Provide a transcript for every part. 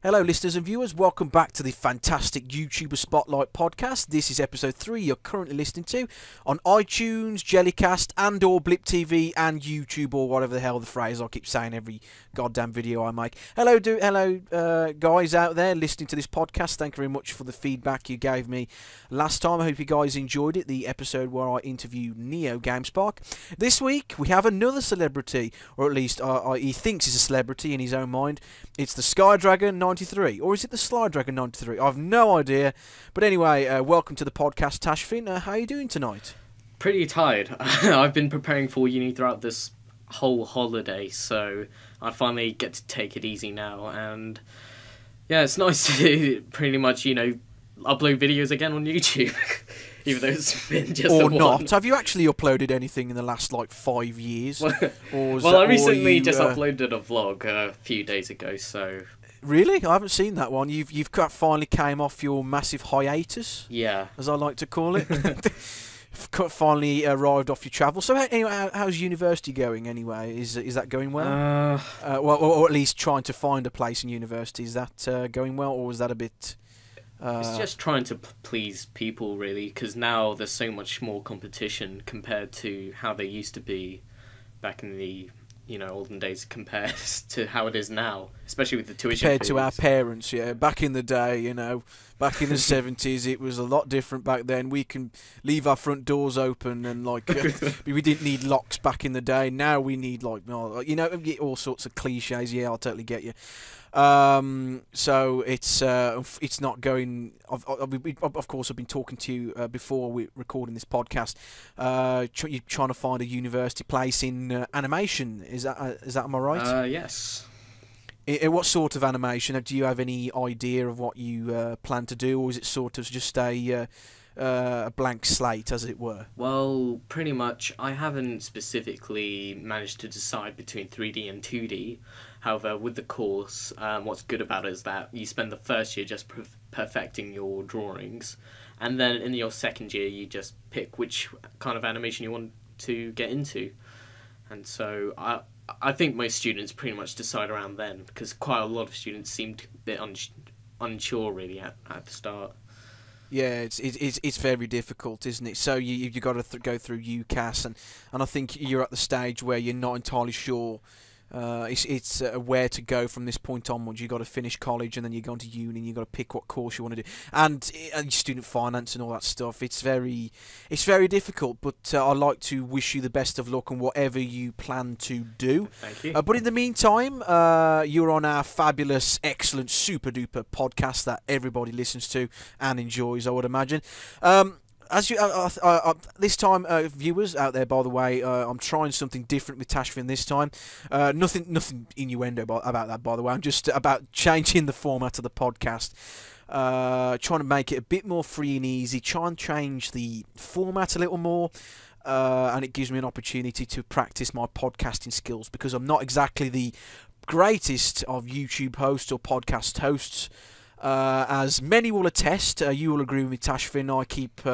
Hello listeners and viewers, welcome back to the fantastic YouTuber Spotlight podcast. This is episode 3 you're currently listening to on iTunes, Jellycast and or Blip TV and YouTube or whatever the hell the phrase I keep saying every goddamn video I make. Hello guys out there listening to this podcast. Thank you very much for the feedback you gave me last time. I hope you guys enjoyed it, the episode where I interviewed Neo GameSpark. This week we have another celebrity, or at least he thinks he's a celebrity in his own mind. It's the TheSlyDragon93, or is it the TheSlyDragon93? I've no idea. But anyway, welcome to the podcast, Tashfin. How are you doing tonight? Pretty tired. I've been preparing for uni throughout this whole holiday, so I finally get to take it easy now. And yeah, it's nice to pretty much, upload videos again on YouTube. Even though it's been just or not. Have you actually uploaded anything in the last, 5 years? I recently just uploaded a vlog a few days ago, so... Really? I haven't seen that one. You've finally came off your massive hiatus? Yeah. As I like to call it. Finally arrived off your travel. So anyway, how's university going anyway? Is that going well? Or at least trying to find a place in university. Is that going well, or is that a bit... It's just trying to please people, really, because now there's so much more competition compared to how they used to be back in the olden days compared to how it is now, especially with the tuition compared fees. To our parents. Yeah, back in the day, back in the 70s, it was a lot different back then. We can leave our front doors open and we didn't need locks back in the day. Now we need all sorts of cliches. Yeah, I'll totally get you. So it's not going. Of course, I've been talking to you before we're recording this podcast. You're trying to find a university place in animation. Is that am I right? Yes. What sort of animation? Do you have any idea of what you plan to do, or is it sort of just a blank slate, as it were? Well, pretty much. I haven't specifically managed to decide between 3D and 2D. However, with the course, what's good about it is that you spend the first year just perfecting your drawings, and then in your second year you just pick which kind of animation you want to get into. And so I think most students pretty much decide around then, because quite a lot of students seemed a bit unsure really at the start. Yeah, it's very difficult, isn't it? So you got to go through UCAS, and I think you're at the stage where you're not entirely sure. It's where to go from this point onwards. You've got to finish college, and then you go into uni, and you've got to pick what course you want to do, and student finance and all that stuff. It's very difficult, but I'd like to wish you the best of luck on whatever you plan to do. Thank you. But in the meantime, you're on our fabulous, excellent, super duper podcast that everybody listens to and enjoys, I would imagine. As you this time, viewers out there, by the way, I'm trying something different with Tashfin this time. Nothing innuendo about that, by the way. I'm just about changing the format of the podcast. Trying to make it a bit more free and easy. Try and change the format a little more. And it gives me an opportunity to practice my podcasting skills, because I'm not exactly the greatest of YouTube hosts or podcast hosts. As many will attest, you will agree with me, Tashfin. I keep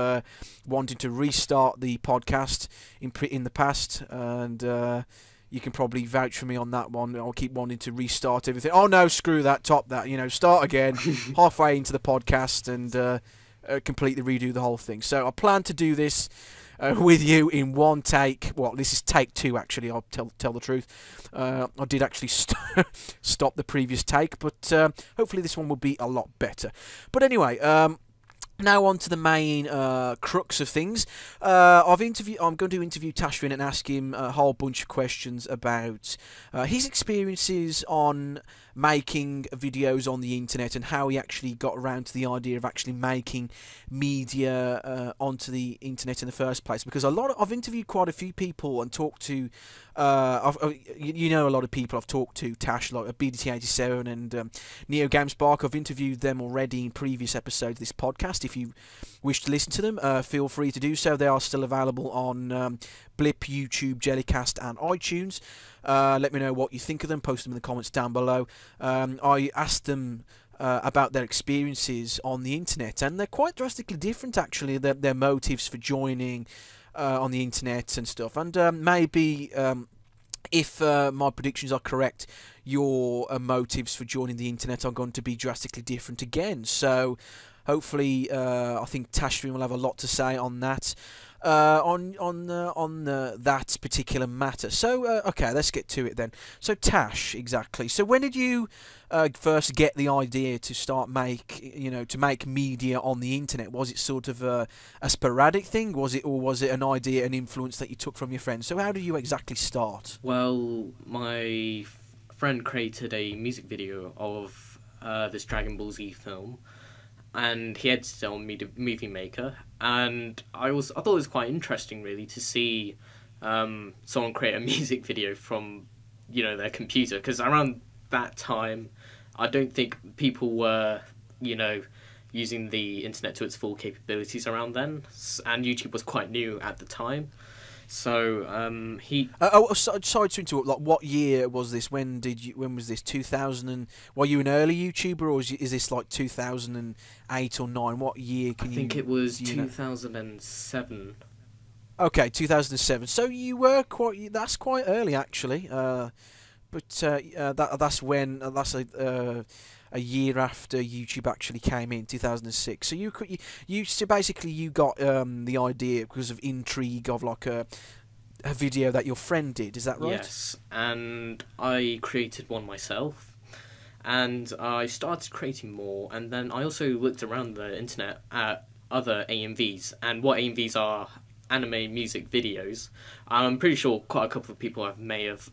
wanting to restart the podcast in the past, and you can probably vouch for me on that one. I'll keep wanting to restart everything. Oh no, screw that, top that. Start again halfway into the podcast and completely redo the whole thing. So I plan to do this with you in one take. Well, this is take 2 actually. I'll tell the truth. I did actually stop the previous take, but hopefully this one will be a lot better. But anyway, now on to the main crux of things. I'm going to interview Tashfin and ask him a whole bunch of questions about his experiences on making videos on the internet and how he actually got around to the idea of actually making media onto the internet in the first place. Because I've interviewed quite a few people and talked to a lot of people I've talked to, Tash, like BDT87 and Neo GameSpark. I've interviewed them already in previous episodes of this podcast. If you wish to listen to them, feel free to do so. They are still available on Blip, YouTube, Jellycast and iTunes. Let me know what you think of them. Post them in the comments down below. I asked them about their experiences on the internet, and they're quite drastically different actually, their motives for joining on the internet and stuff. And maybe if my predictions are correct, your motives for joining the internet are going to be drastically different again. So hopefully, I think Tashfin will have a lot to say on that. That particular matter. So okay, let's get to it then. So Tash, exactly. So when did you first get the idea to start to make media on the internet? Was it sort of a sporadic thing? Was it an idea, an influence that you took from your friends? So how did you exactly start? Well, my friend created a music video of this Dragon Ball Z film, and he edited it on Movie Maker, and I thought it was quite interesting, really, to see someone create a music video from their computer, because around that time I don't think people were using the internet to its full capabilities around then, and YouTube was quite new at the time. So sorry to interrupt. Like, what year was this? When was this? 2000? Were you an early YouTuber, or is this like 2008 or 9? What year I think it was 2007. Okay, 2007. So you were that's quite early, actually. That's a year after YouTube actually came in, 2006. So you basically you got the idea because of intrigue of like a video that your friend did. Is that right? Yes, and I created one myself, and I started creating more, and then I also looked around the internet at other AMVs, and what AMVs are: anime music videos. I'm pretty sure quite a couple of people may have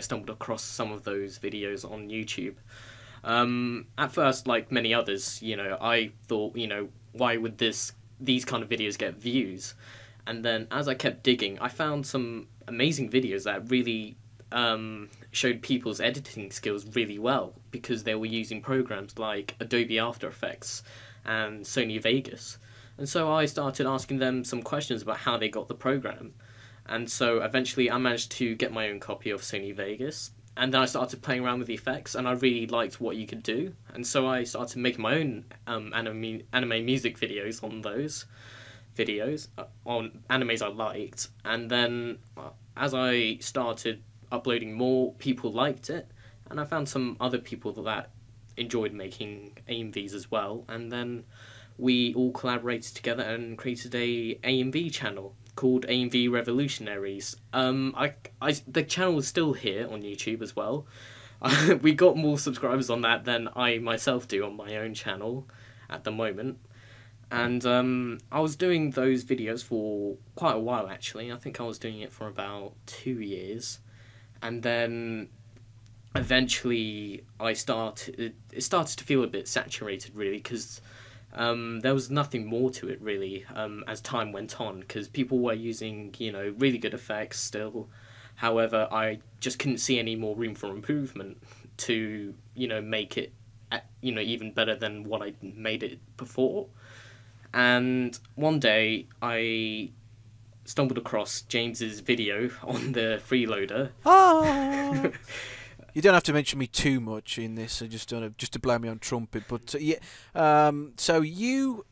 stumbled across some of those videos on YouTube. At first, like many others, I thought, why would these kind of videos get views? And then as I kept digging, I found some amazing videos that really showed people's editing skills really well, because they were using programs like Adobe After Effects and Sony Vegas. And so I started asking them some questions about how they got the program. And so eventually I managed to get my own copy of Sony Vegas. And then I started playing around with the effects, and I really liked what you could do. And so I started making my own anime music videos on those videos, on animes I liked. And then as I started uploading more, people liked it. And I found some other people that enjoyed making AMVs as well. And then we all collaborated together and created a AMV channel called AMV Revolutionaries. The channel is still here on YouTube as well. We got more subscribers on that than I myself do on my own channel at the moment. And I was doing those videos for quite a while, actually. I think I was doing it for about 2 years. And then eventually it started to feel a bit saturated, really, because there was nothing more to it, really, as time went on, because people were using, really good effects still. However, I just couldn't see any more room for improvement to, make it, even better than what I made it before. And one day, I stumbled across James's video on the freeloader. Oh! You don't have to mention me too much in this, just to blow me on trumpet. But yeah, so you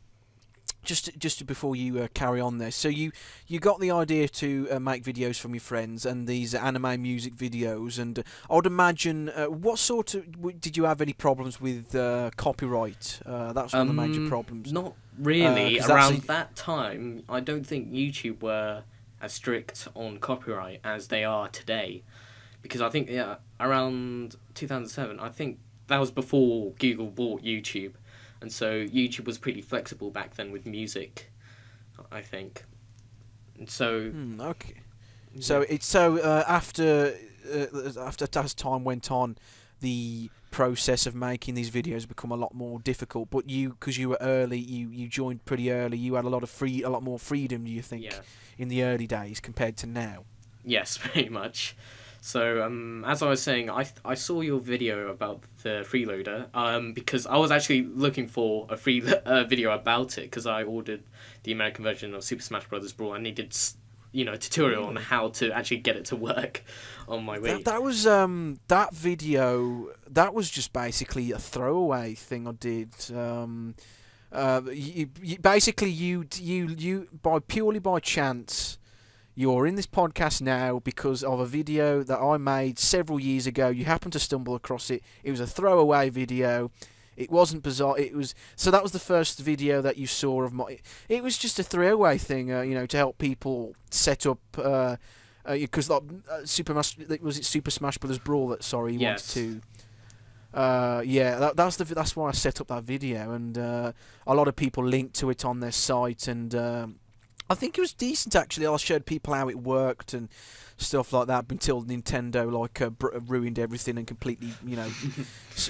just before you carry on there, so you got the idea to make videos from your friends and these anime music videos, and I would imagine what sort of did you have any problems with copyright? That's one of the major problems. Not really. Around that time, I don't think YouTube were as strict on copyright as they are today. Because I think, around 2007, I think that was before Google bought YouTube. And so YouTube was pretty flexible back then with music, I think. And so... okay. Yeah. So after as time went on, the process of making these videos become a lot more difficult. But because you were early, you joined pretty early, you had a lot more freedom, do you think, in the early days compared to now? Yes, pretty much. So, as I was saying, I saw your video about the freeloader, because I was actually looking for a free video about it, because I ordered the American version of Super Smash Bros. Brawl. I needed, a tutorial on how to actually get it to work on my Wii. That was that video. That was just basically a throwaway thing I did. Purely by chance. You're in this podcast now because of a video that I made several years ago. You happened to stumble across it. It was a throwaway video. It wasn't bizarre. It was so that was the first video that you saw of my. It was just a throwaway thing, to help people set up. Because was it Super Smash Bros. Brawl that you Yes. wanted to. That's why I set up that video, and a lot of people linked to it on their site, and I think it was decent actually. I showed people how it worked and stuff like that until Nintendo ruined everything and completely,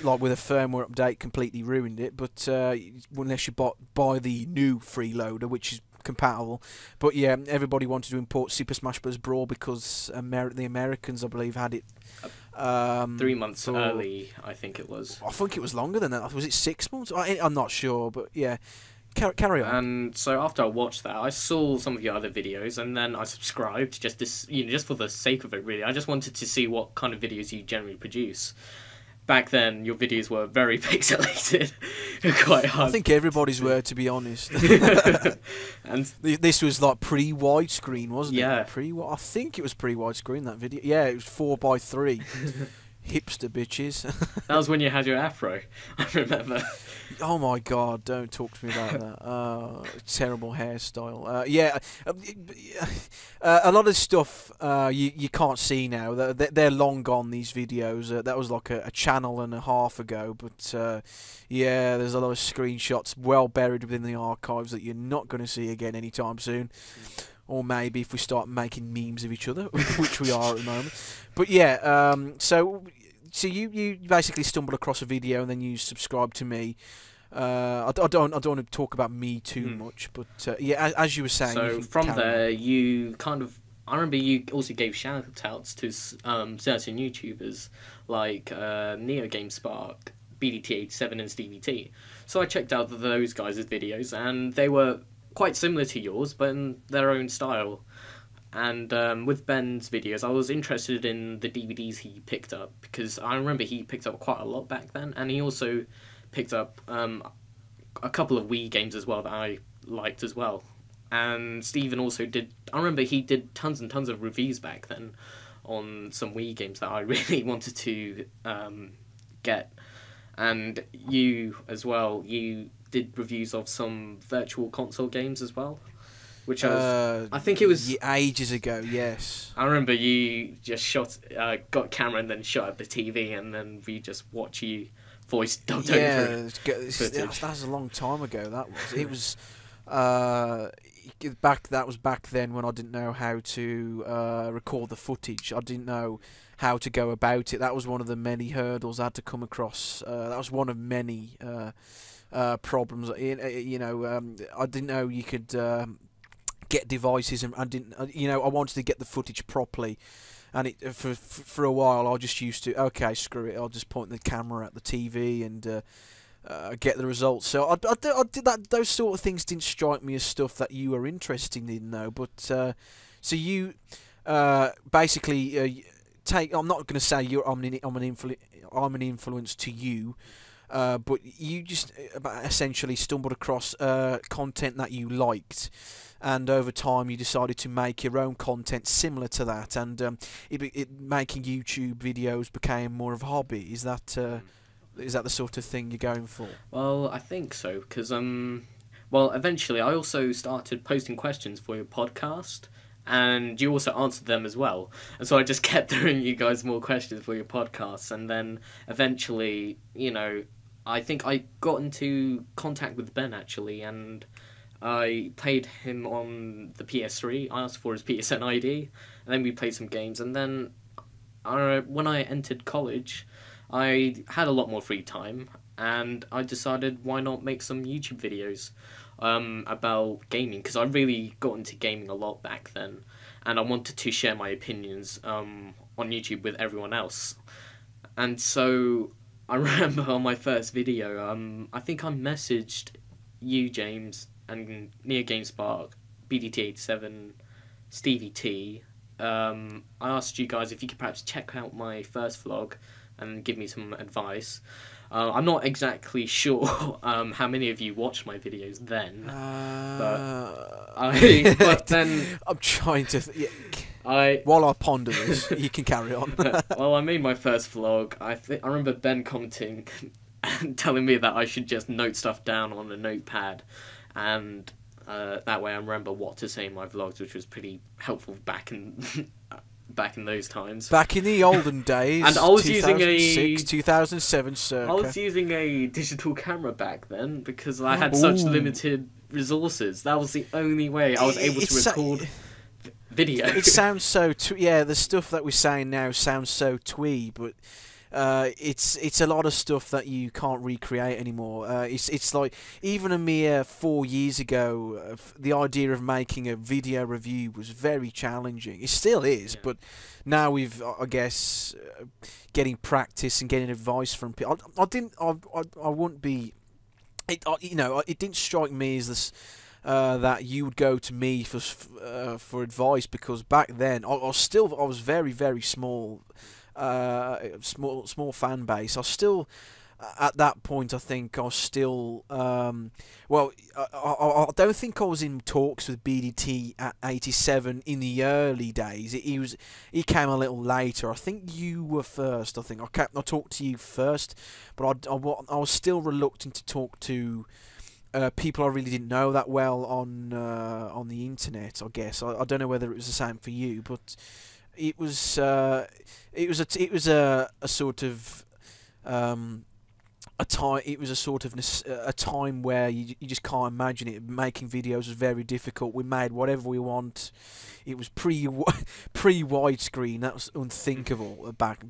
like with a firmware update, completely ruined it. But unless you buy the new freeloader, which is compatible. But yeah, everybody wanted to import Super Smash Bros. Brawl because the Americans, I believe, had it 3 months early, I think it was. I think it was longer than that. Was it 6 months? I'm not sure, but yeah. Carry on. And so after I watched that, I saw some of your other videos, and then I subscribed just for the sake of it. Really, I just wanted to see what kind of videos you generally produce. Back then, your videos were very pixelated, quite hard. I think everybody's were, to be honest. And this was like pre-widescreen, wasn't it? Yeah. I think it was pre-widescreen, that video. Yeah, it was 4:3. Hipster bitches. that was when you had your afro, I remember. Oh my god, don't talk to me about that. Terrible hairstyle. A lot of stuff you can't see now. They're long gone, these videos. That was like a channel and a half ago. But there's a lot of screenshots well buried within the archives that you're not going to see again anytime soon. Or maybe if we start making memes of each other, which we are at the moment. But yeah, so you basically stumbled across a video and then you subscribed to me. I don't want to talk about me too much, but as you were saying. So from there, you kind of. I remember you also gave shout-outs to certain YouTubers like NeoGameSpark, BDT87, and Stevie T. So I checked out those guys' videos, and they were quite similar to yours, but in their own style. And with Ben's videos, I was interested in the DVDs he picked up, because I remember he picked up quite a lot back then, and he also picked up a couple of Wii games as well that I liked as well. And Stephen also did. I remember he did tons and tons of reviews back then on some Wii games that I really wanted to get. And you as well, you did reviews of some virtual console games as well, which I think it was ages ago. Yes, I remember you just got camera and then shot at the TV, and then we just watch you voice dubbed over. That's a long time ago. That was. It was. That was back then when I didn't know how to record the footage. I didn't know how to go about it. That was one of the many hurdles I had to come across. That was one of many problems. I didn't know you could get devices, and I didn't. I wanted to get the footage properly, and for a while I just used to. Okay, screw it. I'll just point the camera at the TV and. Get the results. So I did that. Those sort of things didn't strike me as stuff that you were interested in, though. But so you basically take. I'm not going to say I'm an influence to you, but you just essentially stumbled across content that you liked, and over time you decided to make your own content similar to that, and making YouTube videos became more of a hobby. Is that the sort of thing you're going for? Well, I think so, because eventually I also started posting questions for your podcast, and you also answered them as well. And so I just kept throwing you guys more questions for your podcasts, and then eventually, I think I got into contact with Ben, actually, and I played him on the PS3. I asked for his PSN ID, and then we played some games, and then when I entered college, I had a lot more free time, and I decided why not make some YouTube videos about gaming, because I really got into gaming a lot back then, and I wanted to share my opinions on YouTube with everyone else. And so I remember on my first video, I think I messaged you, James, and NeoGameSpark, BDT87, Stevie T. I asked you guys if you could perhaps check out my first vlog and give me some advice. I'm not exactly sure how many of you watched my videos then, but then I'm trying to. While I ponder this, you can carry on. Well, I made my first vlog. I remember Ben commenting and telling me that I should just note stuff down on a notepad, and that way I remember what to say in my vlogs, which was pretty helpful back in those times. Back in the olden days, and I was 2007 circa. I was using a digital camera back then because I had such limited resources. That was the only way I was able to record video. It sounds so the stuff that we're saying now sounds so twee, but it's a lot of stuff that you can't recreate anymore. It's like even a mere 4 years ago, the idea of making a video review was very challenging. It still is, but now we've, I guess, getting practice and getting advice from people. I wouldn't be. It didn't strike me as this. That you would go to me for advice, because back then I was very, very small, small fan base. I was still at that point. I think I was still I don't think I was in talks with BDT at 87 in the early days. He came a little later. I think you were first. I talked to you first, but I was still reluctant to talk to people I really didn't know that well on the internet. I guess I don't know whether it was the same for you, but it was a sort of a time. It was a sort of a time where you just can't imagine it. Making videos was very difficult. We made whatever we want. It was pre widescreen. That was unthinkable back.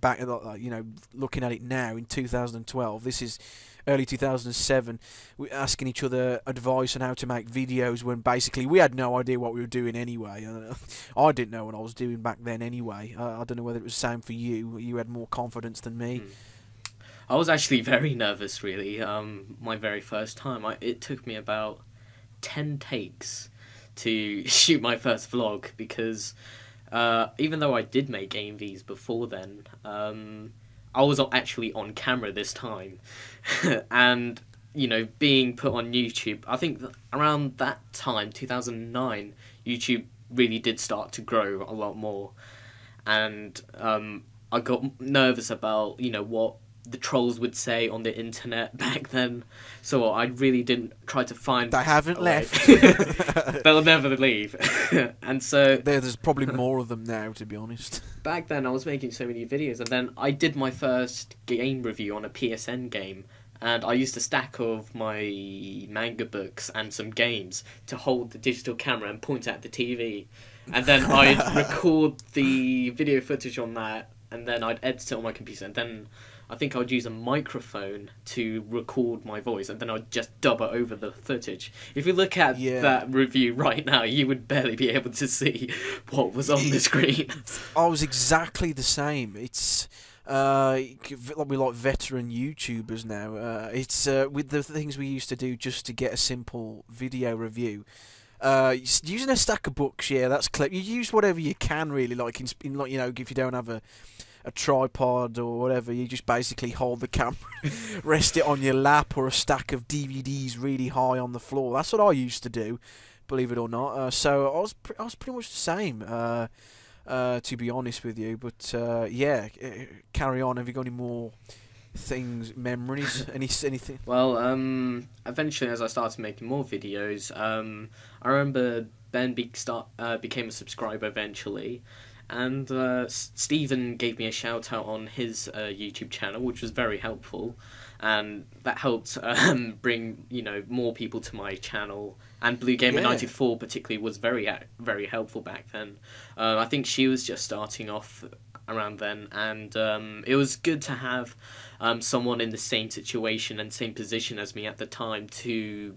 Looking at it now in 2012, this is early 2007. We're asking each other advice on how to make videos when basically we had no idea what we were doing anyway. I didn't know what I was doing back then anyway. I don't know whether it was the same for you. You had more confidence than me. I was actually very nervous, really. My very first time. It took me about 10 takes to shoot my first vlog, because even though I did make AMVs before then, I was actually on camera this time. And, being put on YouTube, I think around that time, 2009, YouTube really did start to grow a lot more. And I got nervous about, what the trolls would say on the internet back then, so I really didn't try to find. They haven't left. They'll never leave. And so there's probably more of them now, to be honest. Back then I was making so many videos, and then I did my first game review on a PSN game, and I used a stack of my manga books and some games to hold the digital camera and point at the TV, and then I'd record the video footage on that, and then I'd edit it on my computer, and then I think I'd use a microphone to record my voice, and then I'd just dub it over the footage. If you look at that review right now, you would barely be able to see what was on the screen. I was exactly the same. It's we're like veteran YouTubers now. It's with the things we used to do just to get a simple video review. Using a stack of books, that's clever. You use whatever you can, really. Like if you don't have a tripod or whatever, you just basically hold the camera, rest it on your lap, or a stack of DVDs really high on the floor. That's what I used to do, believe it or not. So I was pretty much the same, to be honest with you. But carry on. Have you got any more things, memories, anything? Well, eventually, as I started making more videos, I remember Ben became a subscriber eventually. And Stephen gave me a shout out on his YouTube channel, which was very helpful, and that helped bring more people to my channel. And Blue Gamer 94 particularly was very helpful back then. I think she was just starting off around then, and it was good to have someone in the same situation and same position as me at the time to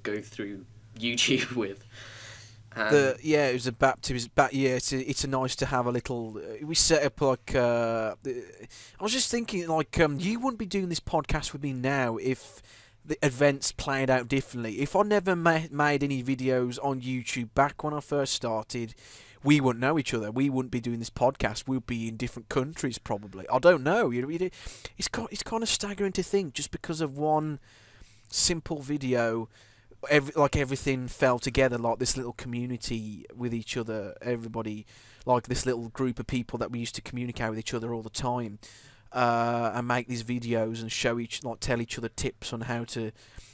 go through YouTube with. It was a baptism. It's a nice to have a little. We set up like. I was just thinking, like, you wouldn't be doing this podcast with me now if the events played out differently. If I never made any videos on YouTube back when I first started, we wouldn't know each other. We wouldn't be doing this podcast. We'd be in different countries probably. I don't know. It's kind of staggering to think, just because of one simple video, everything fell together, like this little community with each other. Everybody, like this little group of people that we used to communicate with each other all the time, and make these videos and tell each other tips on how to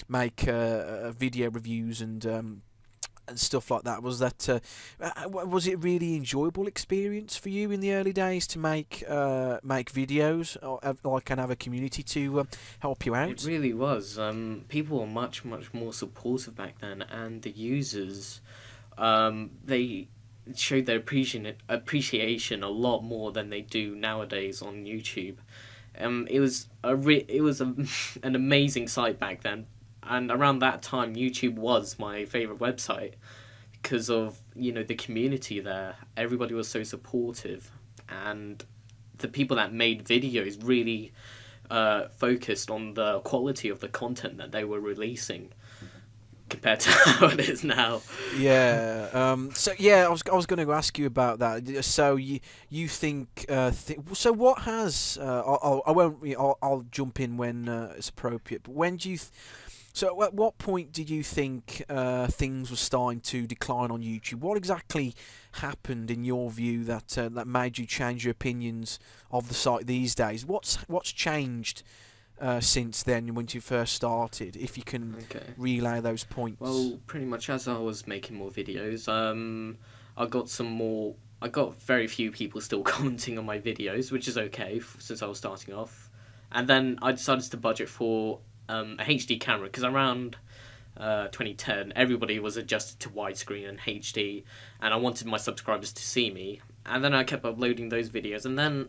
make video reviews and stuff like that. Was it a really enjoyable experience for you in the early days to make videos, or have a community to help you out? It really was. People were much more supportive back then, and the users, they showed their appreciation a lot more than they do nowadays on YouTube. It was an amazing site back then. And around that time, YouTube was my favourite website because of, the community there. Everybody was so supportive, and the people that made videos really focused on the quality of the content that they were releasing compared to how it is now. Yeah. I was going to ask you about that. So you think? So what has? I won't. I'll jump in when it's appropriate. But when do you? So at what point did you think things were starting to decline on YouTube? What exactly happened in your view that made you change your opinions of the site these days? What's changed since then, when you first started? If you can relay those points. Well, pretty much as I was making more videos, I got very few people still commenting on my videos, which is okay since I was starting off. And then I decided to budget for a HD camera, because around 2010 everybody was adjusted to widescreen and HD, and I wanted my subscribers to see me. And then I kept uploading those videos, and then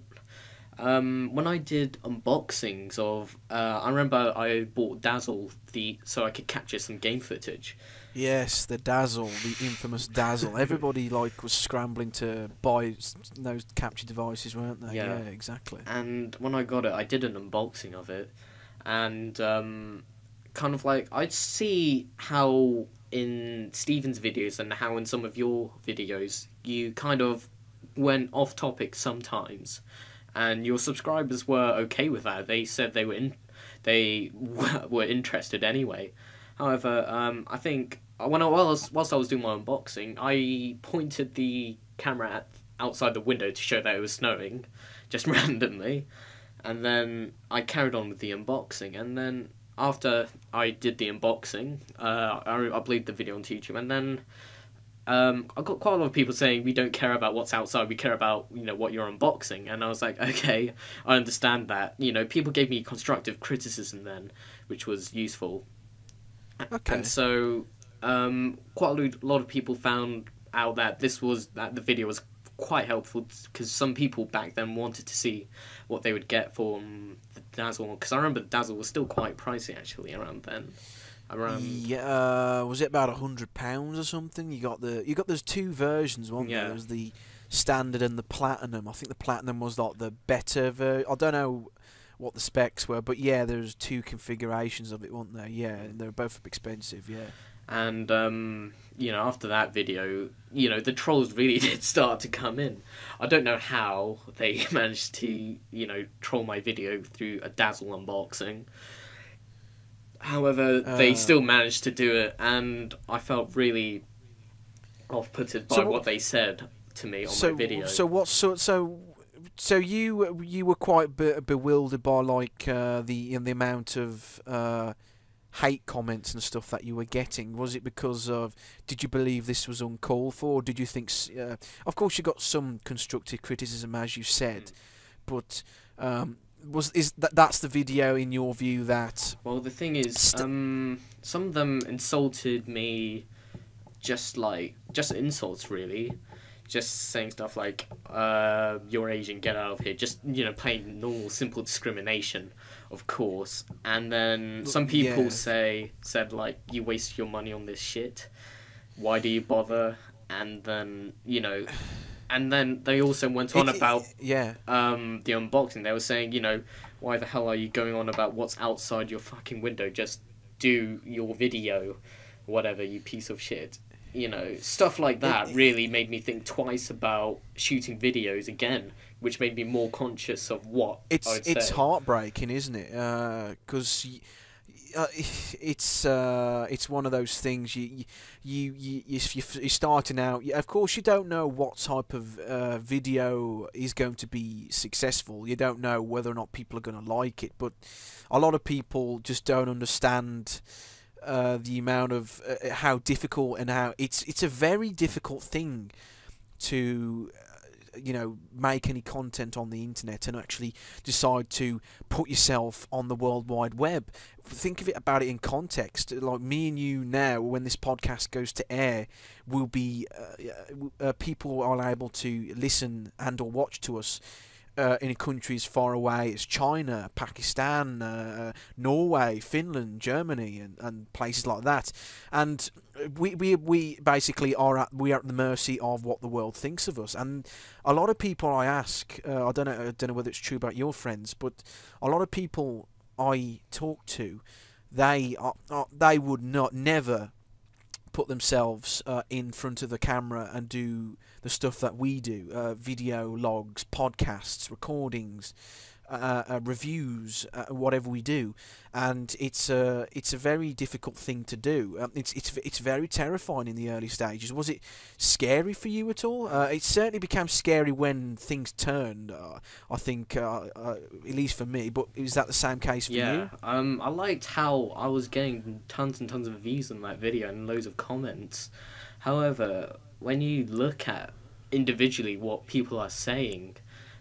when I did unboxings of I remember I bought Dazzle so I could capture some game footage. Yes, the Dazzle, the infamous Dazzle. Everybody was scrambling to buy those capture devices, weren't they? Yeah, exactly. And when I got it, I did an unboxing of it. And I'd see how in Stephen's videos and how in some of your videos you kind of went off topic sometimes, and your subscribers were okay with that. They said they were interested anyway. However, I think whilst I was doing my unboxing, I pointed the camera outside the window to show that it was snowing, just randomly. And then I carried on with the unboxing, and then after I did the unboxing, I uploaded the video onto YouTube, and then I got quite a lot of people saying, we don't care about what's outside, we care about, what you're unboxing. And I was like, okay, I understand that. People gave me constructive criticism then, which was useful. Okay. And so quite a lot of people found out that the video was quite helpful, because some people back then wanted to see what they would get for the Dazzle, because I remember the Dazzle was still quite pricey actually around then. Was it about £100 or something? You got those two versions, weren't there? There was the standard and the platinum. I think the platinum was like the better version. I don't know what the specs were, but yeah, there was two configurations of it, weren't there? Yeah, and they were both expensive. Yeah. And after that video, the trolls really did start to come in. I don't know how they managed to, troll my video through a Dazzle unboxing. However, they still managed to do it, and I felt really off-putted by what they said to me on my video. So you were quite bewildered by the amount of hate comments and stuff that you were getting. Was it because of, did you believe this was uncalled for, or did you think, of course you got some constructive criticism as you said, but that's the video in your view that... Well, the thing is, some of them insulted me, just insults really, just saying stuff like, you're Asian, get out of here, just, plain normal simple discrimination, of course. And then some people said you waste your money on this shit, why do you bother? And then and then they also went on about the unboxing. They were saying, why the hell are you going on about what's outside your fucking window? Just do your video, whatever, you piece of shit. you know, stuff like that really made me think twice about shooting videos again, which made me more conscious of what I would say. It's heartbreaking, isn't it? Because it's one of those things you're starting out. Of course, you don't know what type of video is going to be successful. You don't know whether or not people are going to like it. But a lot of people just don't understand the amount of how difficult and how it's a very difficult thing to make any content on the internet and actually decide to put yourself on the World Wide Web. Think of it about it in context. Like me and you now, when this podcast goes to air, will be people are able to listen and or watch to us in countries far away as China, Pakistan, Norway, Finland, Germany, and places like that. And we basically are at the mercy of what the world thinks of us. And a lot of people I ask, I don't know whether it's true about your friends, but a lot of people I talk to, they would never put themselves in front of the camera and do the stuff that we do, video logs, podcasts, recordings, reviews, whatever we do, and it's a very difficult thing to do. It's very terrifying in the early stages. Was it scary for you at all? It certainly became scary when things turned. I think, at least for me. But is that the same case for you? Yeah. I liked how I was getting tons and tons of views on that video and loads of comments. However, when you look at individually what people are saying,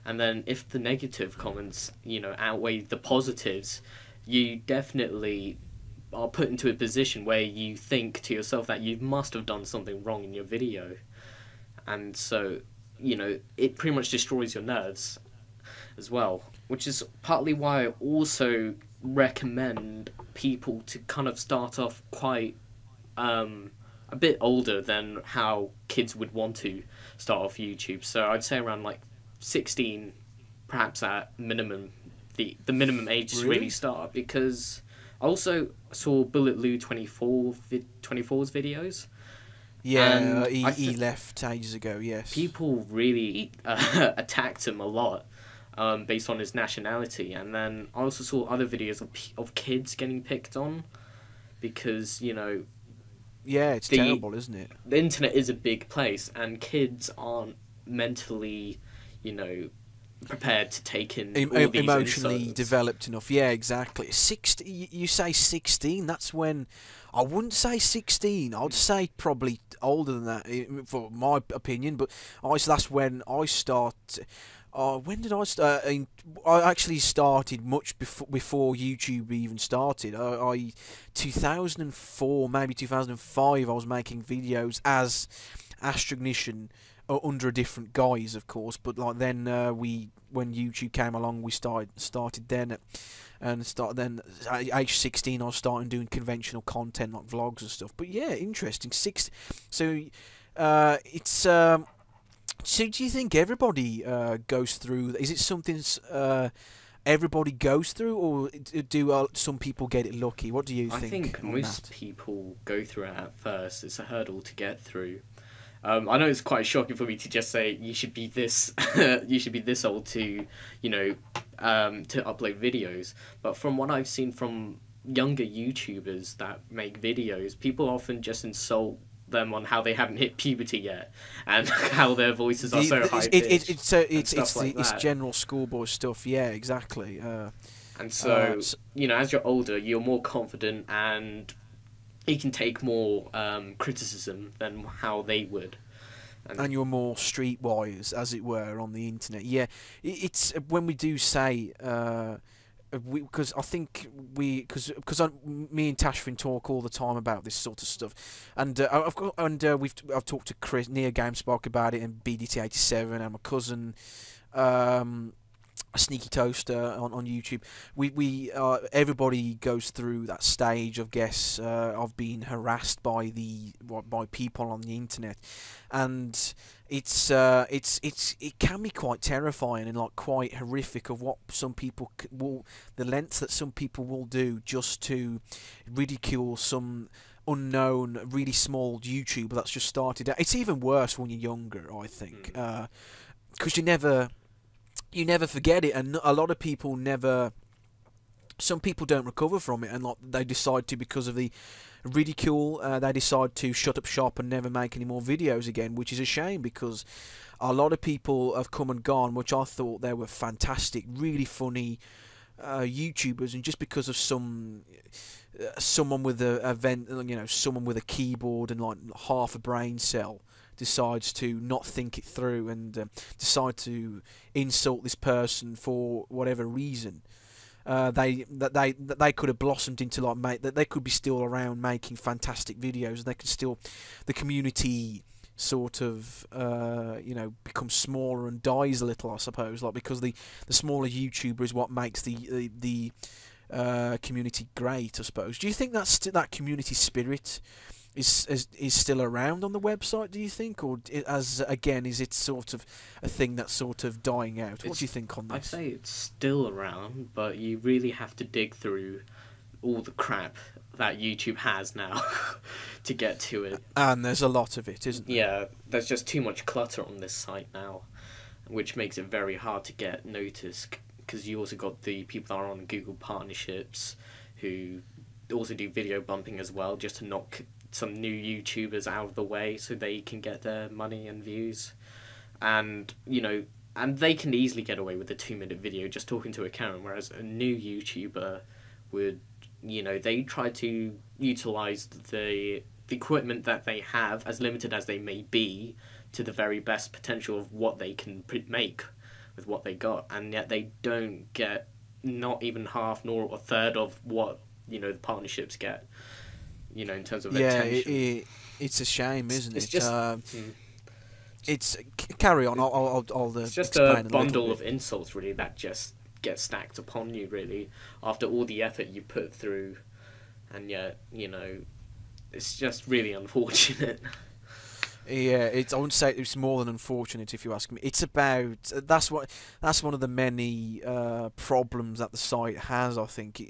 and then if the negative comments, outweigh the positives, you definitely are put into a position where you think to yourself that you must have done something wrong in your video. And so, it pretty much destroys your nerves as well, which is partly why I also recommend people to kind of start off quite a bit older than how kids would want to start off YouTube. So I'd say around like 16, perhaps at minimum, the minimum age to really start, because I also saw Bullet Lou 24's videos. Yeah, he left ages ago, yes. People really attacked him a lot based on his nationality, and then I also saw other videos of kids getting picked on because, yeah, it's terrible, isn't it? The internet is a big place, and kids aren't mentally, prepared to take in all these emotionally insults. Developed enough. Yeah, exactly. You say 16. That's when I wouldn't say 16. I'd say probably older than that, for my opinion. But that's when I start. When did I start? I actually started much before YouTube even started. 2004, maybe 2005. I was making videos as Astro under a different guise, of course. But like then, when YouTube came along, we started then. Then at age 16, I was starting doing conventional content like vlogs and stuff. But yeah, interesting. So it's. So do you think everybody goes through? Is it something everybody goes through, or do some people get it lucky? What do you think? I think most people go through it at first. It's a hurdle to get through. I know it's quite shocking for me to just say you should be this you should be this old to to upload videos. But from what I've seen from younger YouTubers that make videos, people often just insult them on how they haven't hit puberty yet and how their voices are so high pitched. It's general schoolboy stuff. Yeah, exactly. And so as you're older, you're more confident and you can take more criticism than how they would. And you're more streetwise, as it were, on the internet. Yeah, it's when we do say. Because I think because me and Tashfin talk all the time about this sort of stuff, and I've talked to Chris Neo GameSpark about it, and BDT87, and my cousin, Sneaky Toaster on YouTube. We everybody goes through that stage, of guess, of being harassed by people on the internet, and it can be quite terrifying and like quite horrific of what some people the lengths that some people will do just to ridicule some unknown, really small YouTuber that's just started out. It's even worse when you're younger, I think, because you never forget it, and a lot of people never. Some people don't recover from it, and like they decide to, because of the ridicule, they decide to shut up shop and never make any more videos again, which is a shame, because a lot of people have come and gone, which I thought they were fantastic, really funny YouTubers, and just because of someone with someone with a keyboard and like half a brain cell decides to not think it through and decide to insult this person for whatever reason. They could have blossomed into that they could be still around making fantastic videos, and they could still, the community sort of becomes smaller and dies a little, I suppose, like, because the smaller YouTuber is what makes the community great, I suppose. Do you think that community spirit is still around on the website, do you think, or is it sort of a thing that's sort of dying out? What do you think on this? I'd say it's still around, but you really have to dig through all the crap that YouTube has now to get to it. And there's a lot of it, isn't there? Yeah, there's just too much clutter on this site now, which makes it very hard to get noticed, because you also got the people that are on Google partnerships who also do video bumping as well, just to knock some new YouTubers out of the way so they can get their money and views. And, and they can easily get away with a 2-minute video just talking to a camera, whereas a new YouTuber would, they try to utilise the equipment that they have, as limited as they may be, to the very best potential of what they can make with what they got, and yet they don't get not even half nor a third of what, the partnerships get. In terms of attention. It's a shame, isn't it? It's just it's carry on. I'll it's just a bundle of insults, really, that just get stacked upon you, really, after all the effort you put through, and yet it's just really unfortunate. Yeah, I wouldn't say it's more than unfortunate, if you ask me. It's about that's one of the many problems that the site has. I think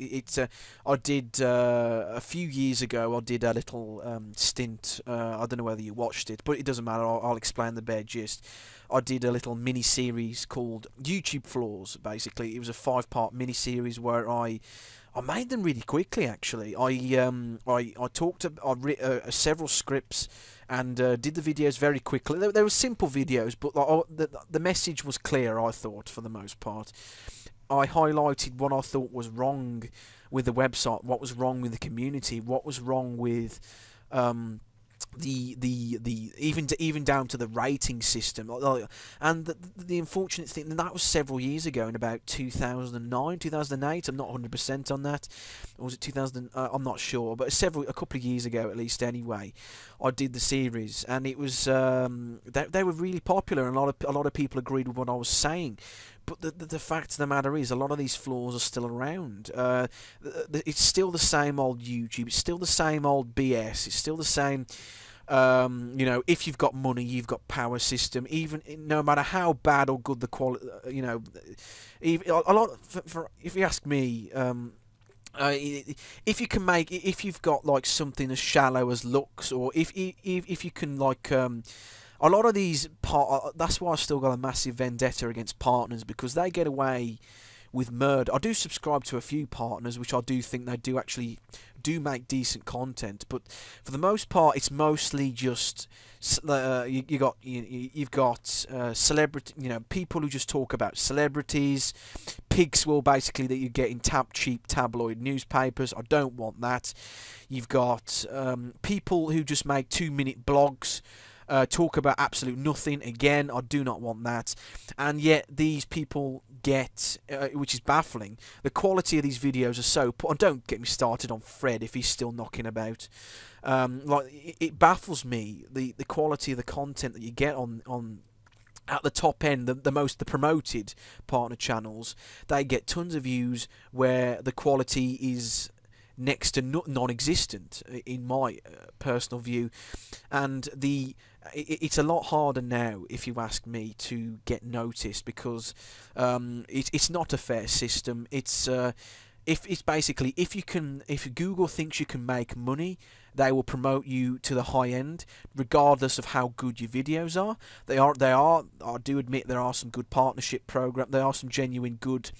I did a few years ago. I did a little stint. I don't know whether you watched it, but it doesn't matter. I'll explain the bare gist. I did a little mini series called YouTube Flaws. Basically, it was a 5-part mini series where I made them really quickly. Actually, I wrote several scripts and did the videos very quickly. They were simple videos, but the message was clear, I thought, for the most part. I highlighted what I thought was wrong with the website, what was wrong with the community, what was wrong with even down to the rating system, and the unfortunate thing, and that was several years ago, in about 2009, 2008. I'm not 100% on that, or was it 2000? I'm not sure, but a couple of years ago at least. Anyway, I did the series, and it was they were really popular, and a lot of people agreed with what I was saying. But the fact of the matter is, a lot of these flaws are still around. It's still the same old YouTube. It's still the same old BS. It's still the same. If you've got money, you've got power system. Even no matter how bad or good the quality, even a lot. If you ask me, if you've got like something as shallow as looks, or if you can like. A lot of these that's why I've still got a massive vendetta against partners, because they get away with murder. I do subscribe to a few partners, which I do think they do make decent content, but for the most part, it's mostly just you've got celebrity, people who just talk about celebrities, pigs, well, basically, that you get in cheap tabloid newspapers. I don't want that. You've got people who just make 2-minute blogs. Talk about absolute nothing. Again, I do not want that. And yet these people get, which is baffling, the quality of these videos are so poor. And don't get me started on Fred if he's still knocking about. It baffles me, the quality of the content that you get on at the top end, the promoted partner channels. They get tons of views where the quality is next to non-existent, in my personal view, and it's a lot harder now, if you ask me, to get noticed, because it's not a fair system. if it's basically if Google thinks you can make money, they will promote you to the high end, regardless of how good your videos are. I do admit there are some good partnership program. There are some genuine good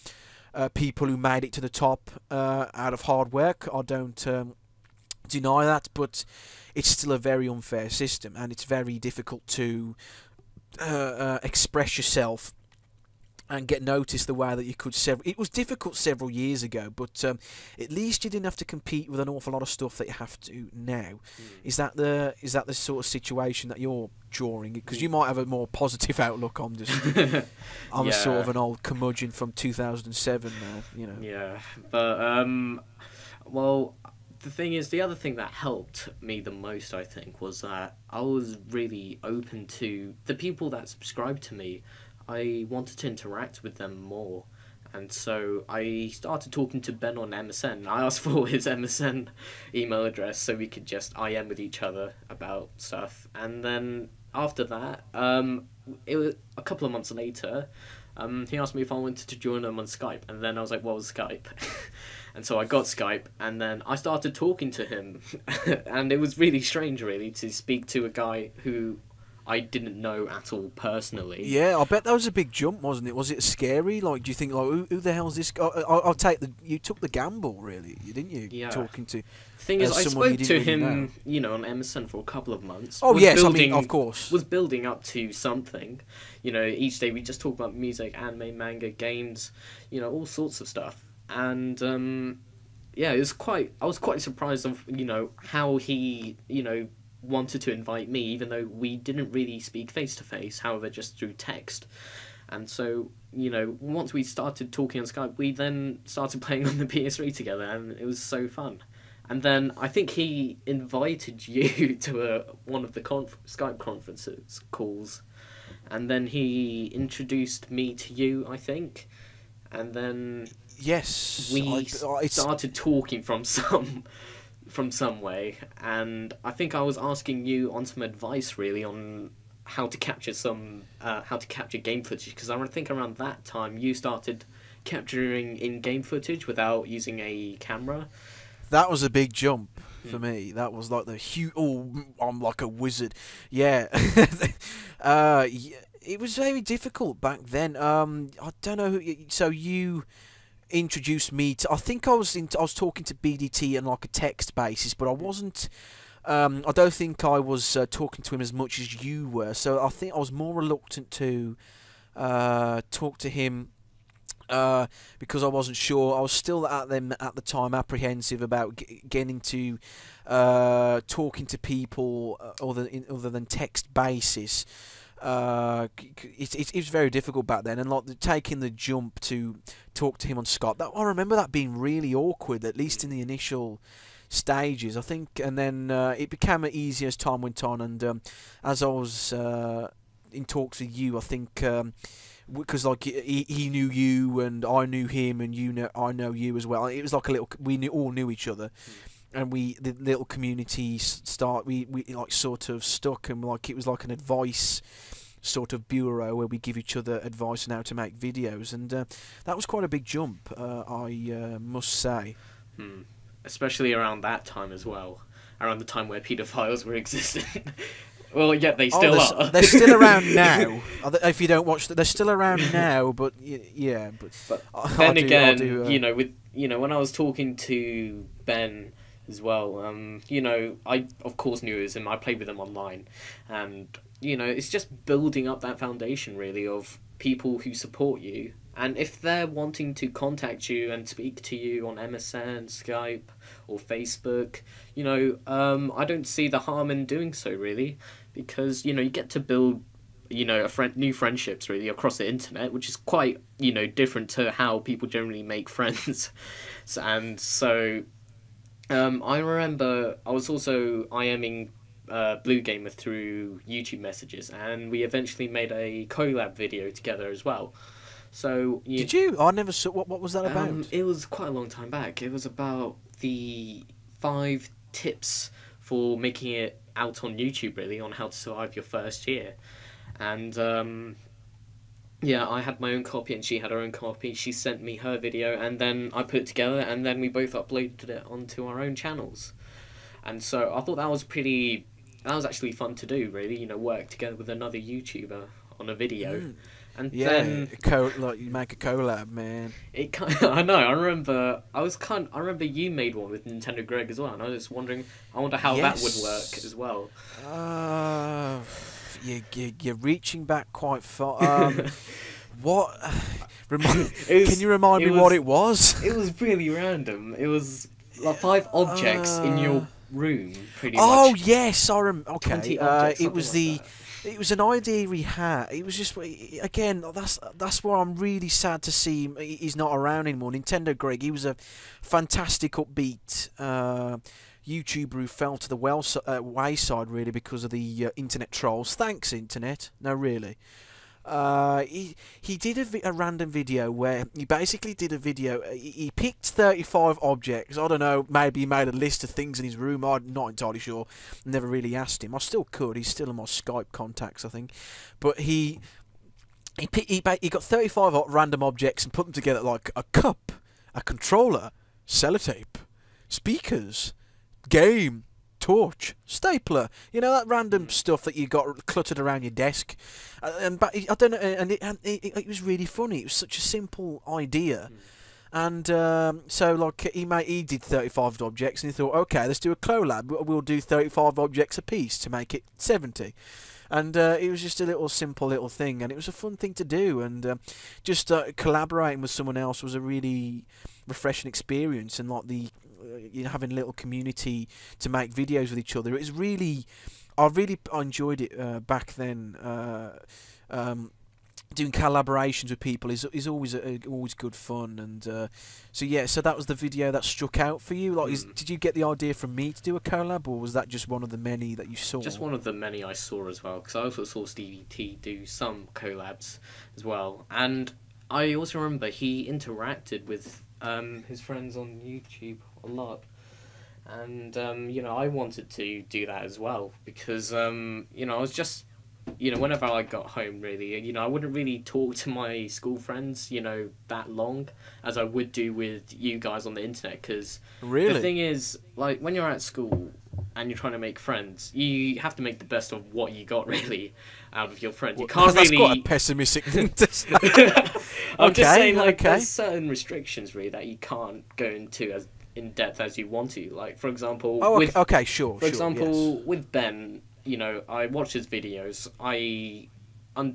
people who made it to the top out of hard work. I don't deny that, but it's still a very unfair system, and it's very difficult to express yourself and get noticed the way that you could. It was difficult several years ago, but at least you didn't have to compete with an awful lot of stuff that you have to now. Is that the sort of situation that you're drawing? Because you might have a more positive outlook on this. I'm sort of an old curmudgeon from 2007 now, you know. Yeah, but well, the thing is, the other thing that helped me the most, I think, was that I was really open to the people that subscribed to me. I wanted to interact with them more, and so I started talking to Ben on MSN. I asked for his MSN email address so we could just IM with each other about stuff, and then after that, it was a couple of months later, he asked me if I wanted to join him on Skype, and then I was like, what was Skype? And so I got Skype, and then I started talking to him, and it was really strange, really, to speak to a guy who I didn't know at all personally. Yeah, I bet that was a big jump, wasn't it? Was it scary? Like, do you think, like, who the hell's this guy? I'll take you took the gamble, really, didn't you? Yeah. Talking to. The thing is, I spoke to him, know. you know, on MSN for a couple of months. Oh yes, I mean, of course. Was building up to something, you know. Each day we just talk about music, anime, manga, games, you know, all sorts of stuff. And yeah, I was quite surprised of, you know, how he, you know, wanted to invite me, even though we didn't really speak face to face, however, just through text. And so, you know, once we started talking on Skype, we then started playing on the PS3 together, and it was so fun. And then I think he invited you to one of the Skype conferences calls, and then he introduced me to you, I think, and then yes, we started talking from some way, and I think I was asking you on some advice, really, on how to capture game footage, because I think around that time you started capturing in-game footage without using a camera. That was a big jump for me. That was like the huge. Oh, I'm like a wizard. Yeah. It was very difficult back then. I don't know. So you introduced me to. I think I was talking to BDT on like a text basis, but I wasn't. I don't think I was talking to him as much as you were. So I think I was more reluctant to talk to him. Because I wasn't sure. I was still at the time apprehensive about getting into talking to people other than text basis. It was very difficult back then, and like taking the jump to talk to him on Skype. I remember that being really awkward, at least in the initial stages, I think, and then it became easier as time went on, and as I was in talks with you, I think. Because like he knew you and I knew him and I know you as well. It was like all knew each other, and the little community we like sort of stuck, and like it was like an advice sort of bureau where we give each other advice on how to make videos, and that was quite a big jump, I must say. Especially around that time as well, around the time where paedophiles were existing. Well, yeah, they still are. They're still around now. If you don't watch, they're still around now. But yeah, but then again, you know, when I was talking to Ben as well, you know, I of course knew it was him. I played with him online, and you know, it's just building up that foundation really of people who support you. And if they're wanting to contact you and speak to you on MSN, Skype, or Facebook, you know, I don't see the harm in doing so, really, because, you know, you get to build, you know, new friendships, really, across the internet, which is quite, you know, different to how people generally make friends. And so, I remember I was also IMing Blue Gamer through YouTube messages, and we eventually made a collab video together as well. So did you? I never saw. What was that about? It was quite a long time back. It was about the 5 tips for making it out on YouTube, really, on how to survive your first year. And Yeah, I had my own copy and she had her own copy. She sent me her video and then I put it together and then we both uploaded it onto our own channels. And so I thought that was pretty... That was actually fun to do, really. You know, work together with another YouTuber on a video. And Yeah, then... like you make a collab, man. It kind of, I know, I remember... I remember you made one with Nintendo Greg as well. And I was just wondering... I wonder how that would work as well. You're reaching back quite far. What? Can you remind me what it was? It was really random. It was like 5 objects in your room, pretty Oh much. yes, I remember. Okay, 20 objects, it was something like it was an idea he had. It was just again that's why I'm really sad to see him. He's not around anymore. Nintendo Greg, he was a fantastic upbeat YouTuber who fell to the wayside really because of the internet trolls. Thanks, internet. No, really. He did a random video where he basically did a video. He picked 35 objects. I don't know. Maybe he made a list of things in his room. I'm not entirely sure. Never really asked him. I still could. He's still in my Skype contacts, I think. But he got 35 random objects and put them together like a cup, a controller, sellotape, speakers, game, torch, stapler, you know, that random stuff that you got cluttered around your desk, but I don't know, and it was really funny. It was such a simple idea, and so like he did 35 objects, and he thought, okay, let's do a collab. We'll do 35 objects a piece to make it 70. And it was just a simple little thing, and it was a fun thing to do, and just collaborating with someone else was a really refreshing experience, and like having a little community to make videos with each other. It was I really enjoyed it back then. Doing collaborations with people is always good fun, and so that was the video that struck out for you. Like, did you get the idea from me to do a collab, or was that just one of the many that you saw? Just one of the many I saw as well, because I also saw Stevie T do some collabs as well, and I also remember he interacted with his friends on YouTube a lot, and you know, I wanted to do that as well because you know, I was just, you know, whenever I got home, really, you know, I wouldn't really talk to my school friends, you know, that long as I would do with you guys on the internet, because the thing is, like, when you're at school and you're trying to make friends, you have to make the best of what you got, really, out of your friends. You can't that's really... quite a pessimistic thing to say. I'm just saying, like, there's certain restrictions, really, that you can't go into as in depth as you want to. Like, for example... For example, with Ben, you know, I watched his videos. I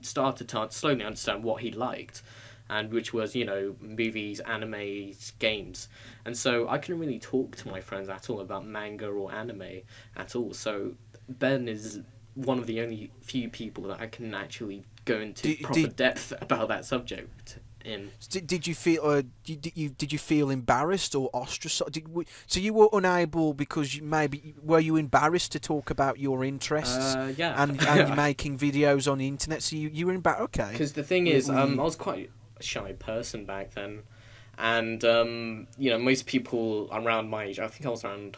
started to slowly understand what he liked, and which was, you know, movies, anime, games. And so I couldn't really talk to my friends at all about manga or anime at all. So Ben is one of the only few people that I can actually go into proper depth about that subject in. Did you feel did you feel embarrassed or ostracized? So you were unable because were you embarrassed to talk about your interests? Yeah. And you're making videos on the internet, so you were embarrassed. Okay. Because the thing is, I was quite a shy person back then, and you know, most people around my age, I think I was around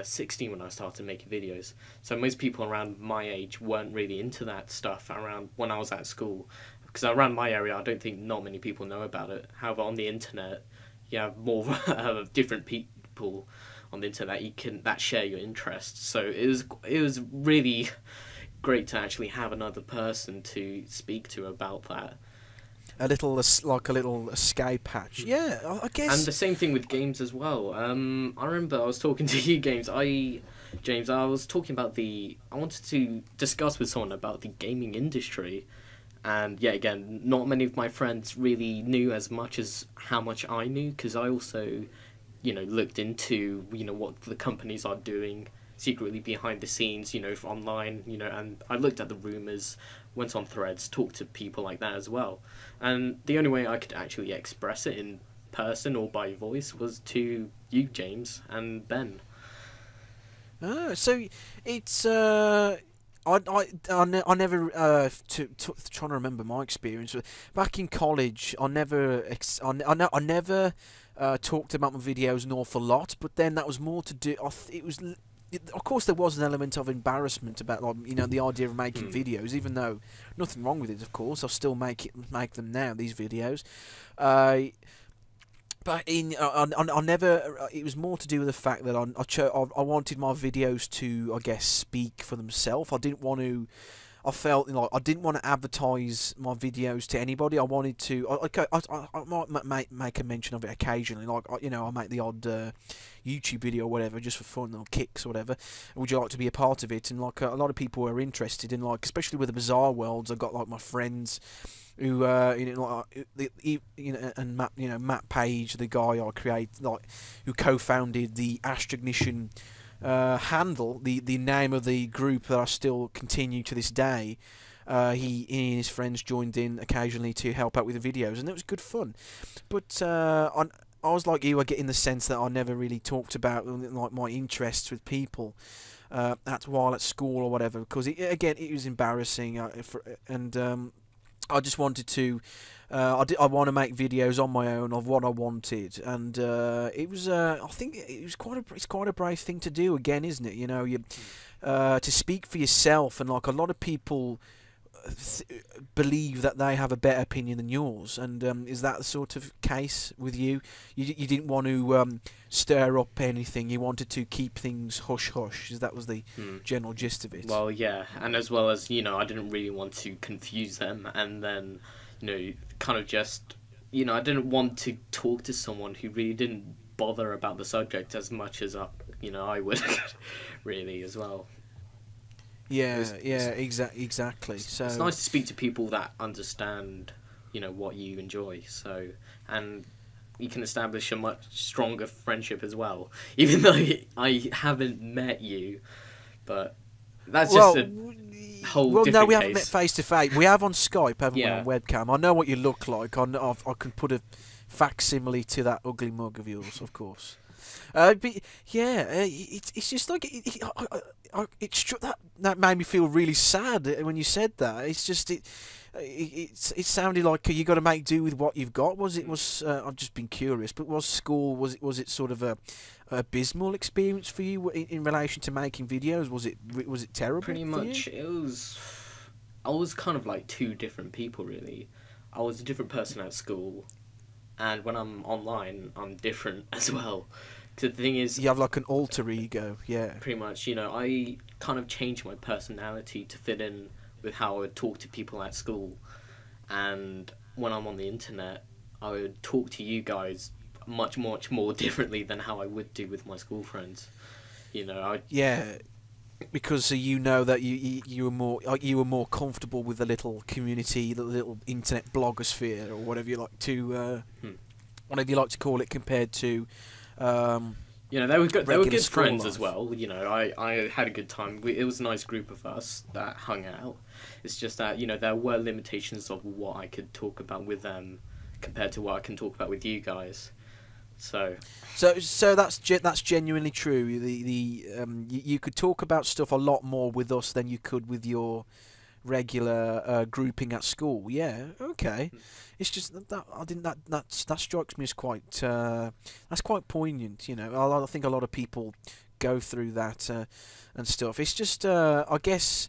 16 when I started making videos. So most people around my age weren't really into that stuff around when I was at school. Because around my area, I don't think not many people know about it. However, on the internet, you have more different people on the internet that share your interests. So it was really great to actually have another person to speak to about that. A little escape hatch. Yeah, I guess. And the same thing with games as well. I remember I was talking to you, James. I was talking about I wanted to discuss with someone about the gaming industry. And yeah, again, not many of my friends really knew as much as how much I knew, because I also, you know, looked into, you know, what the companies are doing secretly behind the scenes, you know, online, you know, and I looked at the rumours, went on threads, talked to people like that as well. And the only way I could actually express it in person or by voice was to you, James, and Ben. So it's I never trying to remember my experience back in college. I never talked about my videos an awful lot, but then that was more to do. of course, there was an element of embarrassment about, like, the idea of making videos, even though nothing wrong with it. Of course, I'll still make them now. These videos, but I never. It was more to do with the fact that I wanted my videos to, I guess, speak for themselves. I didn't want to. I felt like I didn't want to advertise my videos to anybody. I wanted to. I might make a mention of it occasionally, like I make the odd YouTube video or whatever, just for fun, or kicks or whatever. Would you like to be a part of it? And like a lot of people were interested in, like, especially with the Bizarre Worlds. I've got like my friends who and Matt Page, the guy I who co-founded the Astrognition handle, the name of the group that I still continue to this day. He and his friends joined in occasionally to help out with the videos, and it was good fun. But I was like you, I get in the sense that I never really talked about, like, my interests with people while at school or whatever, because it was embarrassing, I just wanted to. I want to make videos on my own of what I wanted, and it was. I think it's quite a brave thing to do. Again, isn't it? To speak for yourself, and like a lot of people believe that they have a better opinion than yours. And is that the sort of case with you? You didn't want to stir up anything. You wanted to keep things hush hush. That was the general gist of it. Well, yeah, and as well as, I didn't really want to confuse them, and then, kind of just, I didn't want to talk to someone who really didn't bother about the subject as much as I would, really, as well. Exactly. So it's nice to speak to people that understand, what you enjoy. So, and you can establish a much stronger friendship as well. Even though I haven't met you, but that's just a whole different no, we case. haven't met face to face. We have on Skype, haven't we, Yeah. on webcam. I know what you look like. I can put a facsimile to that ugly mug of yours, of course. But yeah, it's just like it struck that made me feel really sad when you said that. It's just it sounded like you got to make do with what you've got. I've just been curious, but was school was it sort of a abysmal experience for you in relation to making videos? Was it terrible? Pretty much, I was kind of like two different people, really. I was a different person at school, and when I'm online, I'm different as well. The thing is, you have like an alter ego, yeah. Pretty much, I kind of changed my personality to fit in with how I would talk to people at school, and when I'm on the internet, I would talk to you guys much more differently than how I would do with my school friends. Yeah, because that you were more comfortable with the little community, the little internet blogosphere, or whatever you like to call it, compared to. They were good friends life. as well. I had a good time. It was a nice group of us that hung out. It's just that, there were limitations of what I could talk about with them compared to what I can talk about with you guys. So that's genuinely true. You could talk about stuff a lot more with us than you could with your regular grouping at school. Yeah, okay. It's just that strikes me as quite that's quite poignant. I think a lot of people go through that and stuff. It's just I guess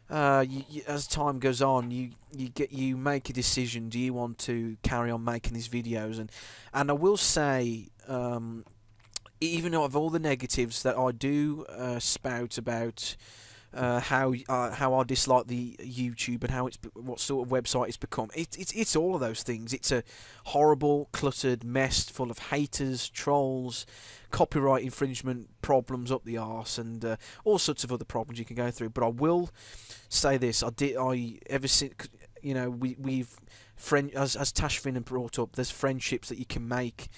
as time goes on, you make a decision. Do you want to carry on making these videos? And I will say, even though of all the negatives that I do spout about. How I dislike the YouTube and what sort of website it's become. It's all of those things. It's a horrible, cluttered mess full of haters, trolls, copyright infringement problems up the arse, and all sorts of other problems you can go through. But I will say this: ever since we've as Tashfin brought up, there's friendships that you can make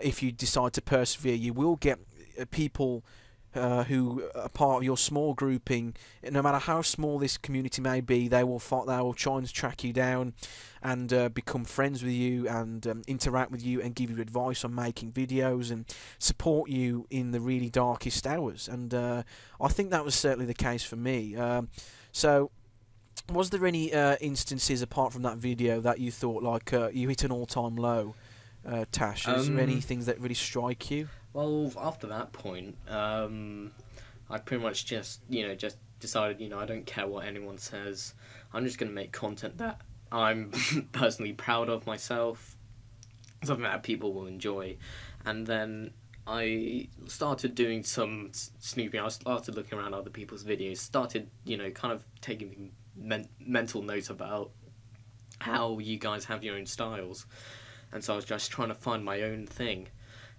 if you decide to persevere. You will get people. Who are part of your small grouping, no matter how small this community may be, they will try and track you down and become friends with you and interact with you and give you advice on making videos and support you in the really darkest hours. And I think that was certainly the case for me. So was there any instances apart from that video that you thought like you hit an all-time low, Tash? Is there any things that really strike you? Well, after that point, I I pretty much just decided, I don't care what anyone says. I'm just gonna make content that I'm personally proud of myself, something that people will enjoy. And then I started doing some snooping. I started looking around other people's videos, started, kind of taking mental notes about how you guys have your own styles. And so I was just trying to find my own thing.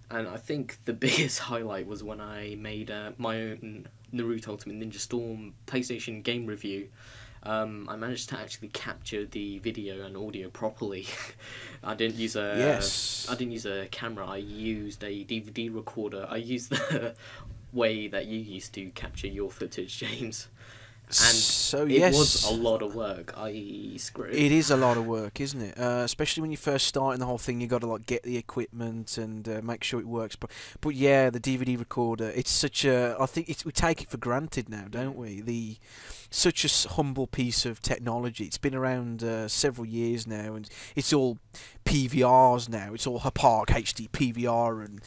And I think the biggest highlight was when I made my own Naruto Ultimate Ninja Storm PlayStation game review. I managed to actually capture the video and audio properly. I didn't use a camera. I used a DVD recorder. I used the way that you used to capture your footage, James. And so it was a lot of work. It is a lot of work, isn't it? Especially when you first start in the whole thing, you got to get the equipment and make sure it works. But yeah, the DVD recorder. It's such a. I think we take it for granted now, don't we? Such a humble piece of technology. It's been around several years now, and it's all PVRs now. It's all Park HD PVR and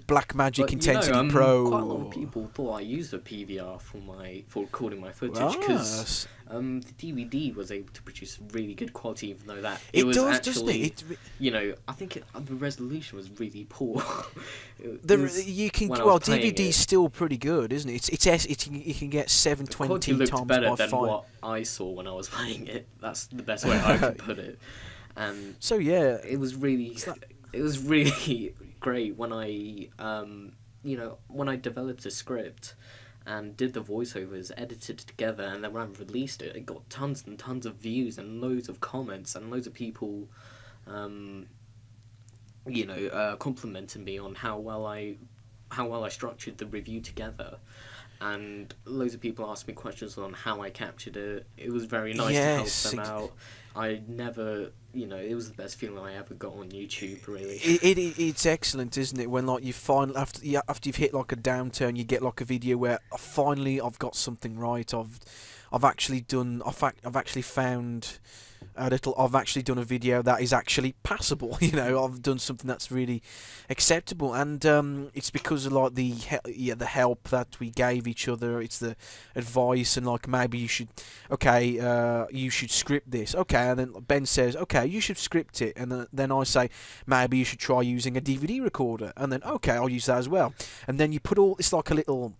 Blackmagic Intensity Pro. Quite a lot of people thought I used a PVR for recording my footage because the DVD was able to produce really good quality, even though that it was does, actually, doesn't it? I think the resolution was really poor. DVD's still pretty good, isn't it? You can get 720 times by better 5. Than what I saw when I was playing it. That's the best way I could put it. And so yeah, it was really great when I when I developed a script and did the voiceovers, edited it together, and then when I released it, it got tons and tons of views and loads of comments and loads of people complimenting me on how well I structured the review together. And loads of people asked me questions on how I captured it. It was very nice to help them out. I never, it was the best feeling I ever got on YouTube, really. It's excellent, isn't it? When you finally after you've hit a downturn, you get a video where finally I've got something right. I've actually done a video that is actually passable. I've done something that's really acceptable, and it's because of the help that we gave each other. It's the advice and maybe you should script this, and then Ben says you should script it, and then I say maybe you should try using a DVD recorder, and then I'll use that as well, and then you put all this a little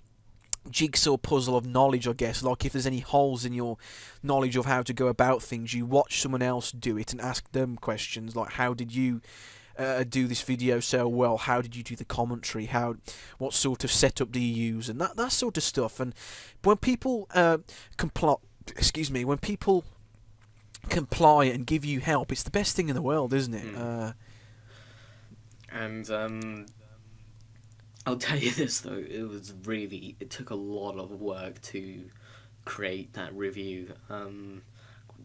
jigsaw puzzle of knowledge, I guess. If there's any holes in your knowledge of how to go about things, you watch someone else do it and ask them questions like, how did you do this video so well? How did you do the commentary? What sort of setup do you use? And that sort of stuff. And when people when people comply and give you help, it's the best thing in the world, isn't it? And I'll tell you this though, it took a lot of work to create that review.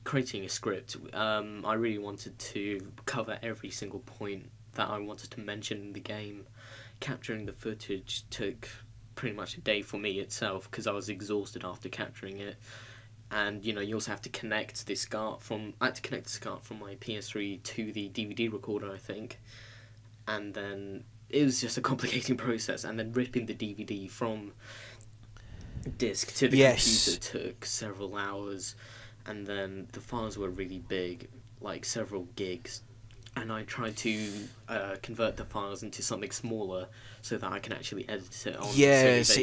Creating a script, I really wanted to cover every single point that I wanted to mention in the game. Capturing the footage took pretty much a day for me itself because I was exhausted after capturing it. And you also have to connect the SCART from my PS3 to the DVD recorder, I think, and then it was just a complicating process, and then ripping the DVD from disc to the computer took several hours, and then the files were really big, several gigs, and I tried to convert the files into something smaller so that I can actually edit it on. Yes,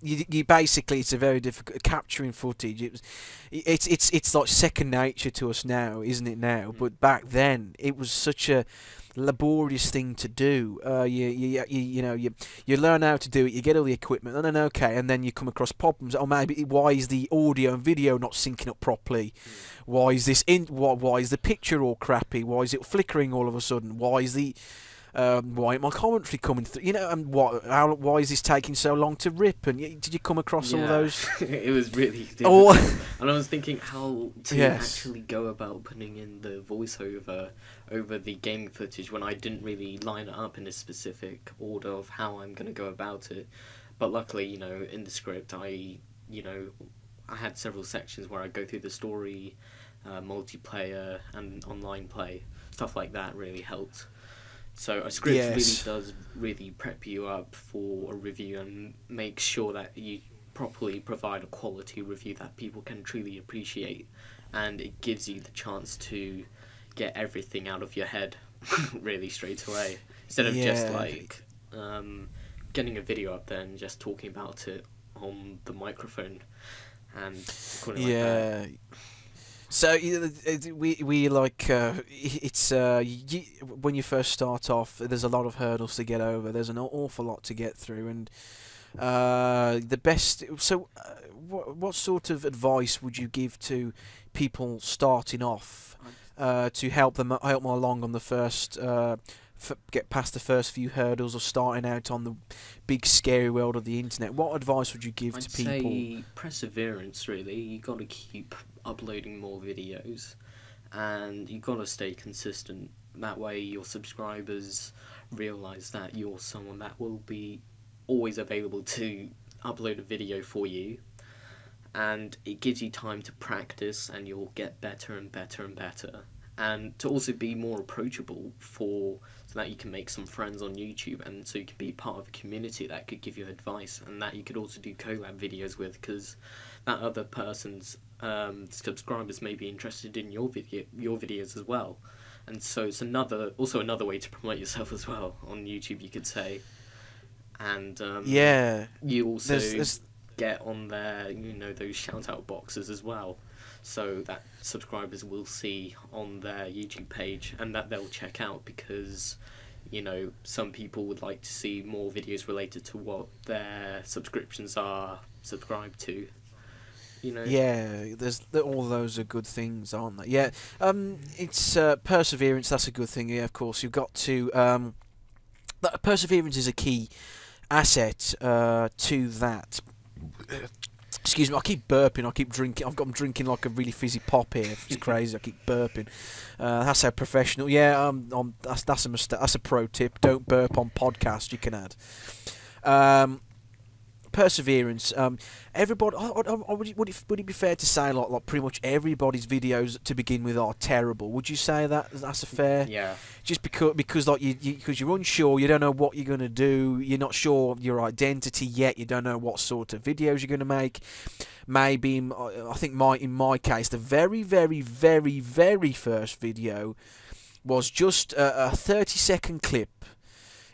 you basically, it's a very difficult capturing footage. It's like second nature to us now, isn't it now? But back then it was such a laborious thing to do. You learn how to do it, you get all the equipment, and then you come across problems. Maybe why is the audio and video not syncing up properly? Why is the picture all crappy? Why is it flickering all of a sudden? Why is why ain't my commentary coming through? And why is this taking so long to rip? And did you come across all those? It was really difficult. And I was thinking how to actually go about putting in the voiceover over the gaming footage when I didn't really line it up in a specific order of how I'm going to go about it. But luckily, in the script, I had several sections where I go through the story, multiplayer, and online play. Stuff like that really helped So a script Yes. really does really prep you up for a review and make sure that you properly provide a quality review that people can truly appreciate, and it gives you the chance to get everything out of your head really straight away, instead of just like getting a video up there and just talking about it on the microphone and recording like that. So we like it's when you first start off, there's a lot of hurdles to get over. There's an awful lot to get through, and the best. So, what sort of advice would you give to people starting off to help them along on the first get past the first few hurdles of starting out on the big scary world of the internet? What advice would you give to people? I'd say perseverance, really. You got to keep uploading more videos, and you got to stay consistent. That way your subscribers realise that you're someone that will be always available to upload a video for you, and it gives you time to practice, and you'll get better and better and better. And to also be more approachable so that you can make some friends on YouTube, and so you can be part of a community that could give you advice, and that you could also do collab videos with, because that other person's subscribers may be interested in your videos as well. And so it's another way to promote yourself as well on YouTube, you could say. And you also get on there, those shout out boxes as well, so that subscribers will see on their YouTube page and that they'll check out, because some people would like to see more videos related to what their subscriptions are subscribed to. Yeah, there's all those are good things, aren't they? Yeah, it's perseverance. That's a good thing. Yeah, of course, you've got to. Perseverance is a key asset to that. Excuse me, I keep burping. I keep drinking. I'm drinking like a really fizzy pop here. It's crazy. I keep burping. That's how professional. Yeah, that's a mistake. That's a pro tip. Don't burp on podcast. You can add. Perseverance. Everybody. Would it be fair to say like pretty much everybody's videos to begin with are terrible? Would you say that's a fair? Yeah. Just because like because you're unsure, you don't know what you're gonna do. You're not sure of your identity yet. You don't know what sort of videos you're gonna make. Maybe I think in my case, the very very very very first video was just a 30-second clip.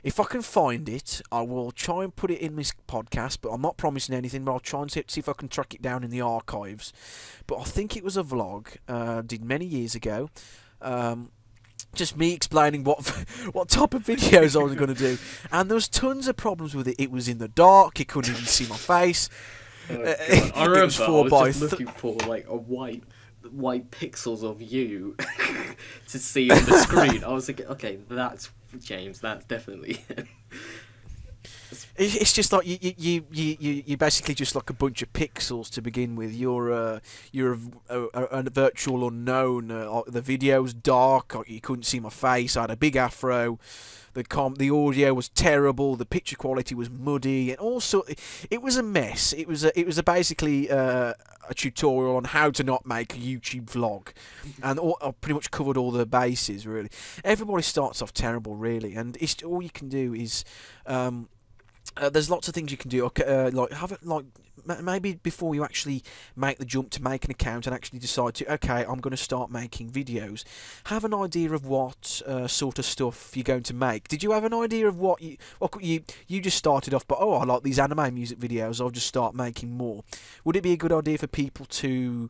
If I can find it, I will try and put it in this podcast, but I'm not promising anything, but I'll try and see if I can track it down in the archives. But I think it was a vlog, did many years ago. Just me explaining what type of videos I was going to do. And there was tons of problems with it. It was in the dark, you couldn't even see my face. Oh, I remember I was just looking for like a white pixels of you to see on the screen. I was like, okay, that's James, that's definitely him. It's just like you basically just like a bunch of pixels to begin with. You're a virtual unknown. The video's dark. You couldn't see my face. I had a big afro. The audio was terrible. The picture quality was muddy, and also it was a mess. It was basically a tutorial on how to not make a YouTube vlog, and I pretty much covered all the bases really. Everybody starts off terrible really, and all you can do is. There's lots of things you can do, like have it like maybe before you actually make the jump to make an account and actually decide to I'm going to start making videos. Have an idea of what sort of stuff you're going to make. Did you have an idea of what you just started off? But I like these anime music videos. I'll just start making more. Would it be a good idea for people to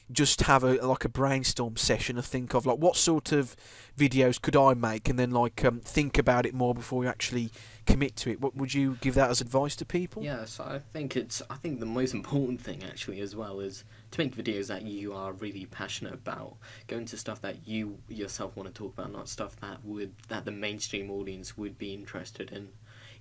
just have a brainstorm session and think of like what sort of videos could I make, and then think about it more before you actually commit to it? What would you give that as advice to people? Yes, I think the most important thing actually as well is to make videos that you are really passionate about. Go into stuff that you yourself want to talk about, not stuff that the mainstream audience would be interested in.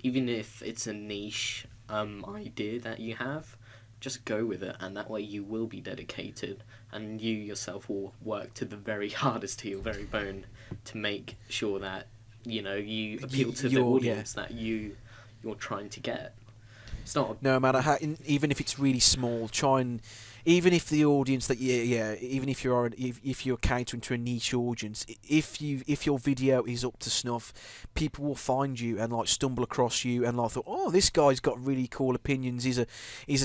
Even if it's a niche idea that you have, just go with it, and that way you will be dedicated, and you yourself will work to the very hardest to your very bone to make sure that you appeal to the audience that you're trying to get. It's not. No matter how, even if it's really small, try and, even if the audience that even if you're catering to a niche audience, if your video is up to snuff, people will find you and like stumble across you and like thought, oh, this guy's got really cool opinions. He's a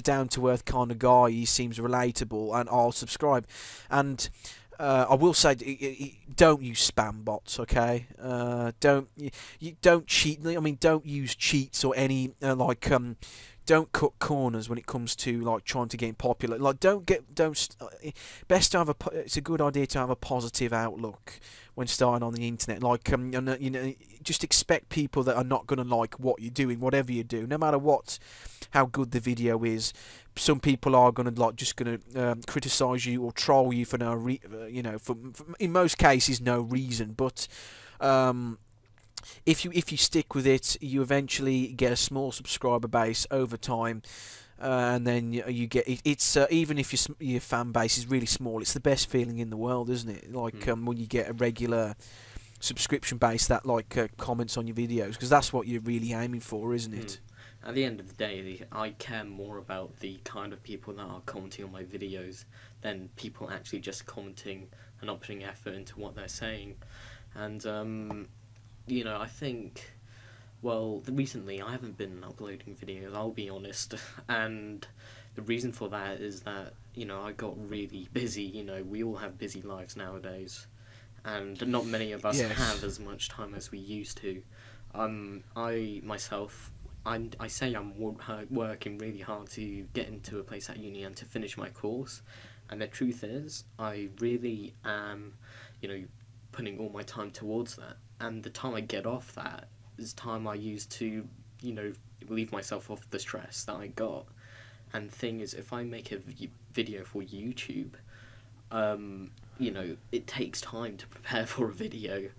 down to earth kind of guy. He seems relatable, and I'll subscribe. And I will say, don't use spam bots, okay? Don't cheat. I mean, don't use cheats or any don't cut corners when it comes to like trying to get popular. Like, best to have it's a good idea to have a positive outlook when starting on the internet. Like, just expect people that are not going to like what you're doing, whatever you do, no matter how good the video is. Some people are going to just going to criticize you or troll you for for in most cases no reason, but if you stick with it, you eventually get a small subscriber base over time, and then you get it's even if your fan base is really small, it's the best feeling in the world, isn't it? Like when you get a regular subscription base that comments on your videos, because that's what you're really aiming for, isn't it? At the end of the day, I care more about the kind of people that are commenting on my videos than people actually just commenting and not putting effort into what they're saying. And I think, recently I haven't been uploading videos, I'll be honest, and the reason for that is that, I got really busy. We all have busy lives nowadays, and not many of us have as much time as we used to. I say I'm working really hard to get into a place at uni and to finish my course, and the truth is, I really am, putting all my time towards that, and the time I get off that is time I use to, relieve myself of the stress that I got. And the thing is, if I make a video for YouTube, it takes time to prepare for a video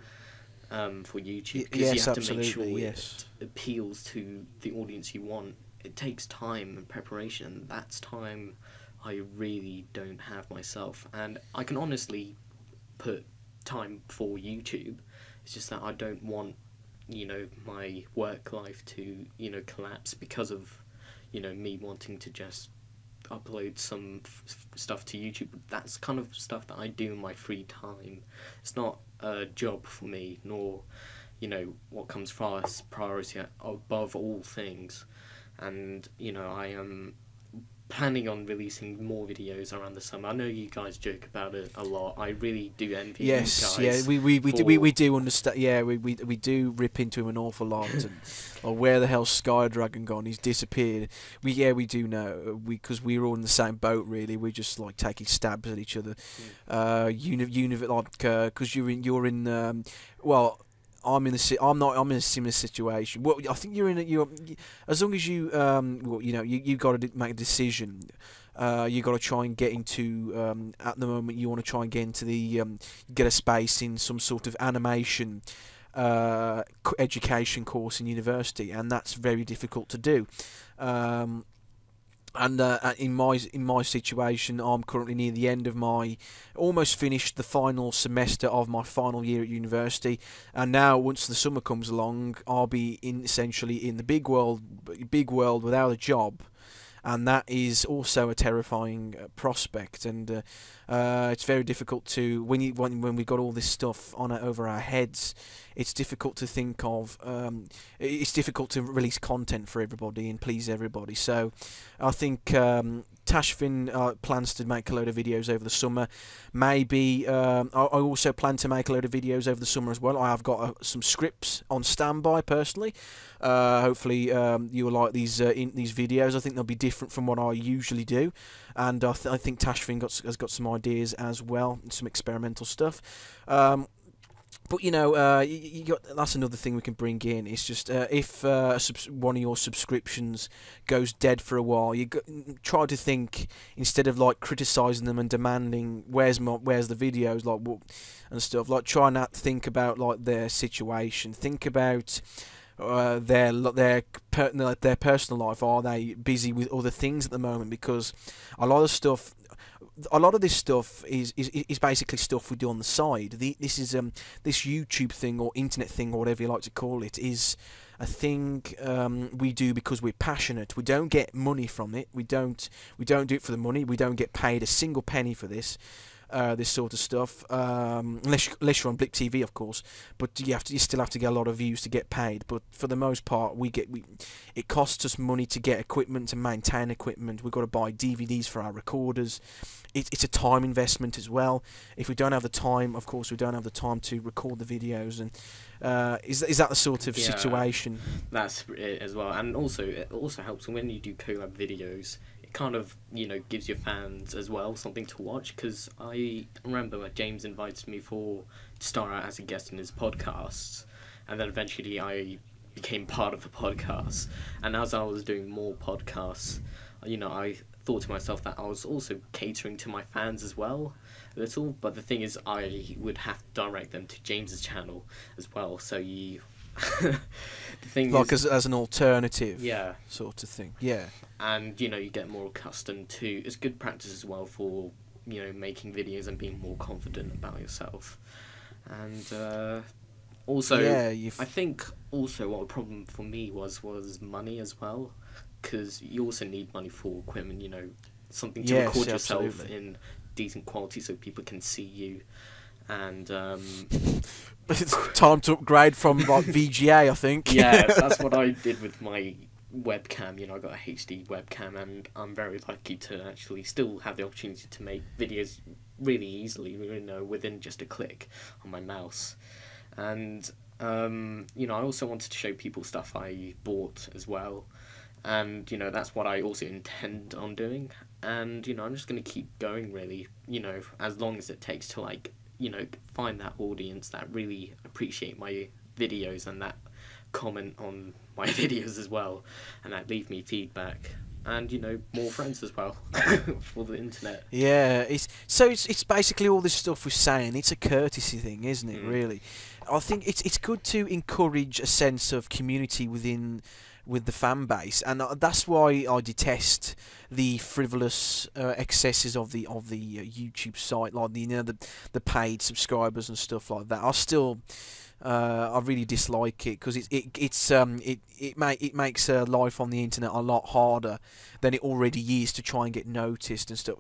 for YouTube, because you have to make sure it appeals to the audience you want. It takes time and preparation. That's time I really don't have myself, and I can honestly put time for YouTube. It's just that I don't want, my work life to, collapse because of, me wanting to just upload some stuff to YouTube. That's kind of stuff that I do in my free time. It's not a job for me, nor, what comes first, priority above all things. And, I am planning on releasing more videos around the summer. I know you guys joke about it a lot. I really do envy you guys. Yes, we do understand. Yeah, we do rip into him an awful lot. And where the hell's SlyDragon gone? He's disappeared. We do know, because we're all in the same boat. Really, we're just taking stabs at each other. Because you're in. I'm in a similar situation. Well, I think you're as long as you you got to make a decision. You got to try and get into at the moment you want to try and get into get a space in some sort of animation education course in university, and that's very difficult to do. And in my situation, I'm currently near the end of almost finished the final semester of my final year at university, and now once the summer comes along, I'll be essentially in the big world without a job, and that is also a terrifying prospect. And it's very difficult to when we got all this stuff over our heads. It's difficult to think of. It's difficult to release content for everybody and please everybody. So, I think Tashfin plans to make a load of videos over the summer. Maybe I also plan to make a load of videos over the summer as well. I have got some scripts on standby personally. Hopefully you will like these videos. I think they'll be different from what I usually do, and I think Tashfin has got some ideas as well, some experimental stuff. But that's another thing we can bring in. It's just if one of your subscriptions goes dead for a while, you try to think, instead of criticising them and demanding where's the videos and stuff. Try not to think about their situation. Think about their personal life? Are they busy with other things at the moment? Because a lot of this stuff is basically stuff we do on the side. This is this YouTube thing or internet thing or whatever you like to call it is a thing we do because we're passionate. We don't get money from it. We don't do it for the money. We don't get paid a single penny for this. This sort of stuff, unless you're on Blick TV, of course. But you still have to get a lot of views to get paid. But for the most part, it costs us money to get equipment, to maintain equipment. We've got to buy DVDs for our recorders. It's a time investment as well. If we don't have the time, of course, we don't have the time to record the videos. And is that the sort of situation? That's it as well. And also, it also helps when you do collab videos. Kind of, gives your fans as well something to watch, because I remember James invited me to star out as a guest in his podcasts, and then eventually I became part of the podcast. And as I was doing more podcasts, I thought to myself that I was also catering to my fans as well a little, but the thing is I would have to direct them to James's channel as well, so the thing like is, as an alternative, yeah, sort of thing, yeah. And you get more accustomed to. It's good practice as well for making videos and being more confident about yourself. And also, I think also what a problem for me was money as well, because you also need money for equipment. Something to record yourself in decent quality so people can see you. And it's time to upgrade from like VGA, I think. Yeah, that's what I did with my webcam. I got a HD webcam, and I'm very lucky to actually still have the opportunity to make videos really easily, within just a click on my mouse. And I also wanted to show people stuff I bought as well, and that's what I also intend on doing. And I'm just going to keep going, really, as long as it takes to find that audience that really appreciate my videos and that comment on my videos as well, and that leave me feedback, and more friends as well for the internet. Yeah, it's basically all this stuff we're saying. It's a courtesy thing, isn't it? Really, I think it's good to encourage a sense of community with the fan base, and that's why I detest the frivolous excesses of the YouTube site, like the paid subscribers and stuff like that. I really dislike it, because it makes life on the internet a lot harder than it already is to try and get noticed and stuff.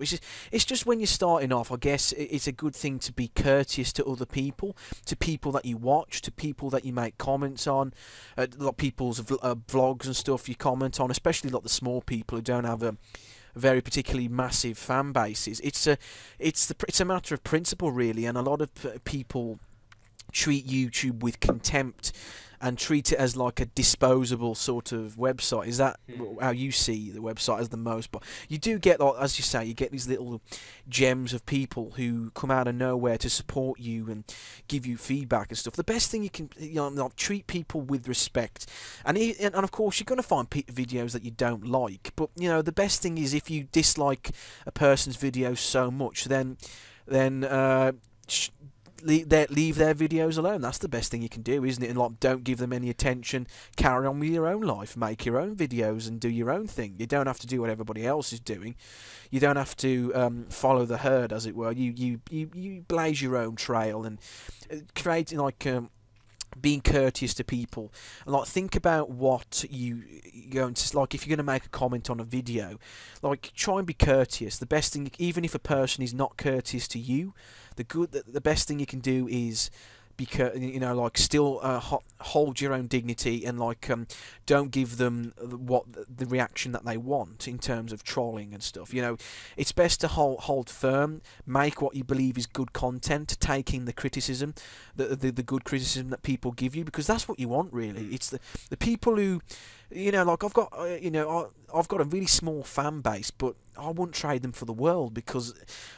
It's just when you're starting off, I guess it's a good thing to be courteous to other people, to people that you watch, to people that you make comments on, like people's vlogs and stuff you comment on, especially like the small people who don't have a very particularly massive fan bases. It's a matter of principle, really, and a lot of people treat YouTube with contempt and treat it as like a disposable sort of website. Is that how you see the website as the most? But you do get, like, as you say, you get these little gems of people who come out of nowhere to support you and give you feedback and stuff. The best thing you can, treat people with respect. And of course, you're going to find videos that you don't like. But, the best thing is if you dislike a person's video so much, then leave their videos alone. That's the best thing you can do, isn't it? And don't give them any attention. Carry on with your own life. Make your own videos and do your own thing. You don't have to do what everybody else is doing. You don't have to follow the herd, as it were. You blaze your own trail and create being courteous to people, and think about what you're going to, if you're going to make a comment on a video, try and be courteous. The best thing, even if a person is not courteous to you, the best thing you can do is still hold your own dignity, and don't give them the reaction that they want in terms of trolling and stuff. It's best to hold firm, make what you believe is good content, taking the criticism, the good criticism that people give you, because that's what you want, really. It's the people who, I've got a really small fan base, but I wouldn't trade them for the world, because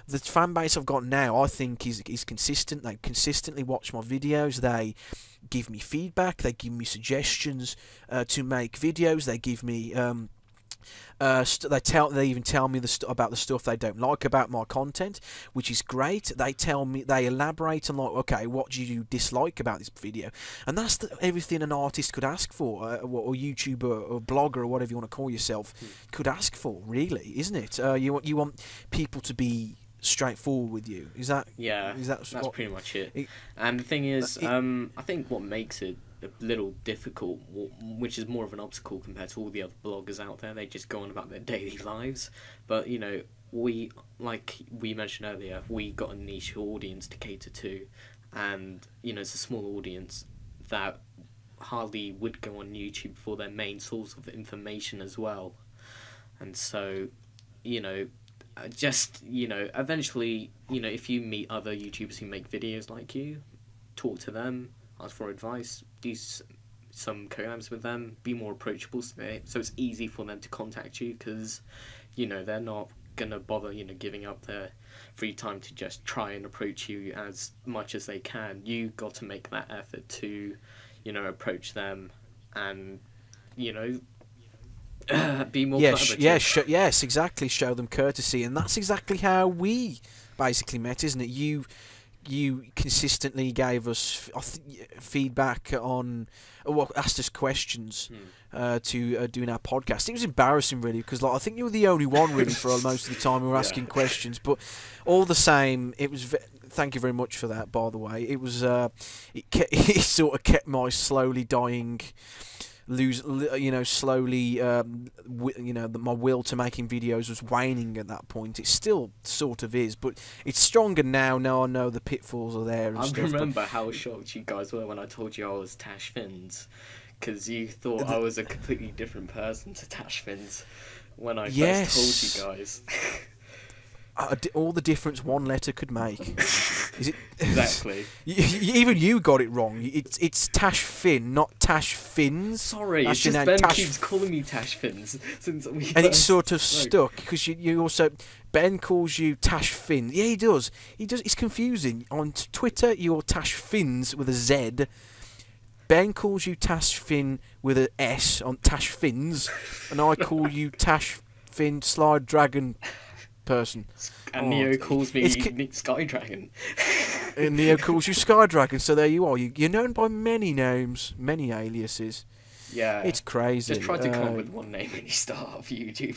the fan base I've got now, I think, is consistent. They consistently watch my videos. They give me feedback. They give me suggestions to make videos. They give me They even tell me about the stuff they don't like about my content, which is great. They elaborate on, like, okay, what do you dislike about this video, and that's everything an artist could ask for, or YouTuber or blogger or whatever you want to call yourself could ask for, really, isn't it? You want people to be straightforward with you. Is that that's pretty much it. And the thing is, I think what makes it a little difficult, which is more of an obstacle compared to all the other bloggers out there, they just go on about their daily lives. But like we mentioned earlier, we got a niche audience to cater to, and it's a small audience that hardly would go on YouTube for their main source of information as well. And so eventually, if you meet other YouTubers who make videos like you, talk to them, ask for advice, do some collabs with them, be more approachable, so it's easy for them to contact you, because they're not gonna bother giving up their free time to just try and approach you as much as they can. You got to make that effort to approach them and be more collaborative. Yes, exactly. Show them courtesy, and that's exactly how we basically met, isn't it? You consistently gave us feedback on, asked us questions to doing our podcast. It was embarrassing, really, because I think you were the only one, really, for most of the time we were asking questions. But all the same, it was. Thank you very much for that, by the way. It was. It sort of kept my slowly dying. Slowly, my will to making videos was waning at that point. It still sort of is, but it's stronger now. Now I know the pitfalls are there and I stuff. remember how shocked you guys were when I told you I was Tashfins, because you thought I was a completely different person to Tashfins when I first told you guys. All the difference one letter could make. Is it exactly? Even you got it wrong. It's Tashfin, not Tashfins. Sorry, it's just Ben keeps calling me Tashfins since we. And it's sort of stuck because you also Ben calls you Tashfin. Yeah, he does. It's confusing. On Twitter, you're Tashfins with a Z. Ben calls you Tashfin with an S on Tashfins, and I call you Tashfin Slide Dragon person. And Neo calls me SlyDragon. And Neo calls you SlyDragon, so there you are. You're known by many names, many aliases. Yeah. It's crazy. Just try to come up with one name when you start off YouTube.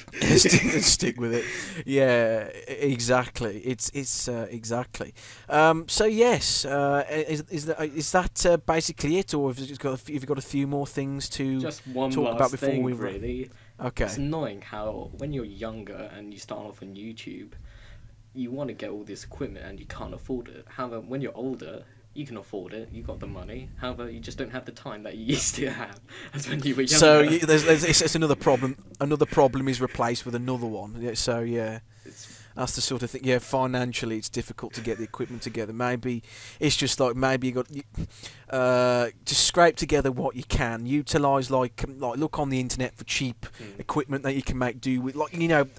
Stick with it. Yeah, exactly. It's exactly. So yes, is that basically it, or have you got a few more things to just one talk about before thing, we really? Okay. It's annoying how when you're younger and you start off on YouTube, you want to get all this equipment and you can't afford it. However, when you're older, you can afford it. You got the money. However, you just don't have the time that you used to have as when you were younger. So it's another problem. Another problem is replaced with another one. So yeah. That's the sort of thing. Yeah, financially, it's difficult to get the equipment together. Maybe it's just like you got to scrape together what you can. Utilise like look on the internet for cheap equipment that you can make do with.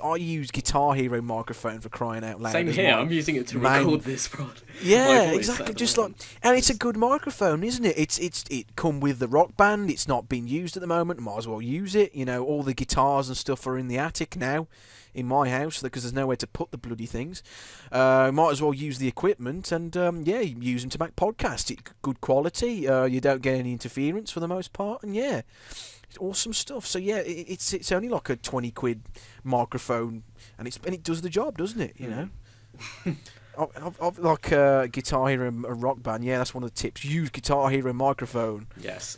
I use Guitar Hero microphone for crying out loud. Same here. I'm using it to record this prod. Yeah, exactly. Just and it's a good microphone, isn't it? It come with the Rock Band. It's not being used at the moment. Might as well use it. All the guitars and stuff are in the attic now. In my house, because there's nowhere to put the bloody things. Might as well use the equipment and use them to make podcasts. Good quality. You don't get any interference for the most part, and it's awesome stuff. So yeah, it's only like a 20 quid microphone, and it does the job, doesn't it? I've like Guitar Hero and a Rock Band. Yeah, that's one of the tips. Use Guitar Hero microphone. Yes.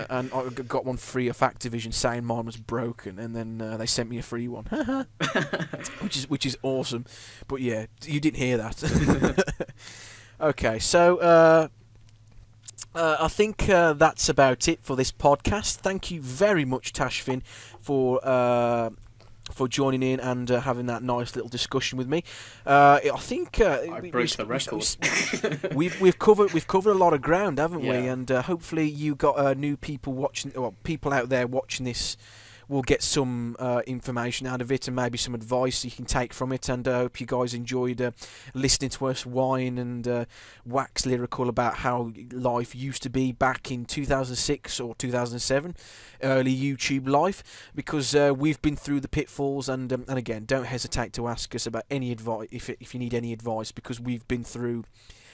And I got one free off Activision saying mine was broken, and then they sent me a free one, which is awesome. But yeah, you didn't hear that. Okay, so I think that's about it for this podcast. Thank you very much, Tashfin, for joining in and having that nice little discussion with me. I think I broke the record. We've covered a lot of ground, haven't we? And hopefully you got new people watching, or people out there watching this we'll get some information out of it and maybe some advice you can take from it. And I hope you guys enjoyed listening to us whine and wax lyrical about how life used to be back in 2006 or 2007, early YouTube life, because we've been through the pitfalls. And again, don't hesitate to ask us about any advice if you need any advice, because we've been through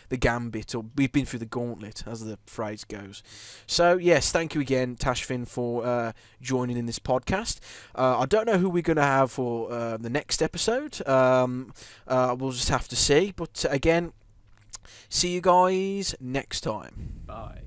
the gambit, or we've been through the gauntlet, as the phrase goes. So yes, thank you again, Tashfin, for joining in this podcast. I don't know who we're going to have for the next episode. We'll just have to see. But again, see you guys next time. Bye.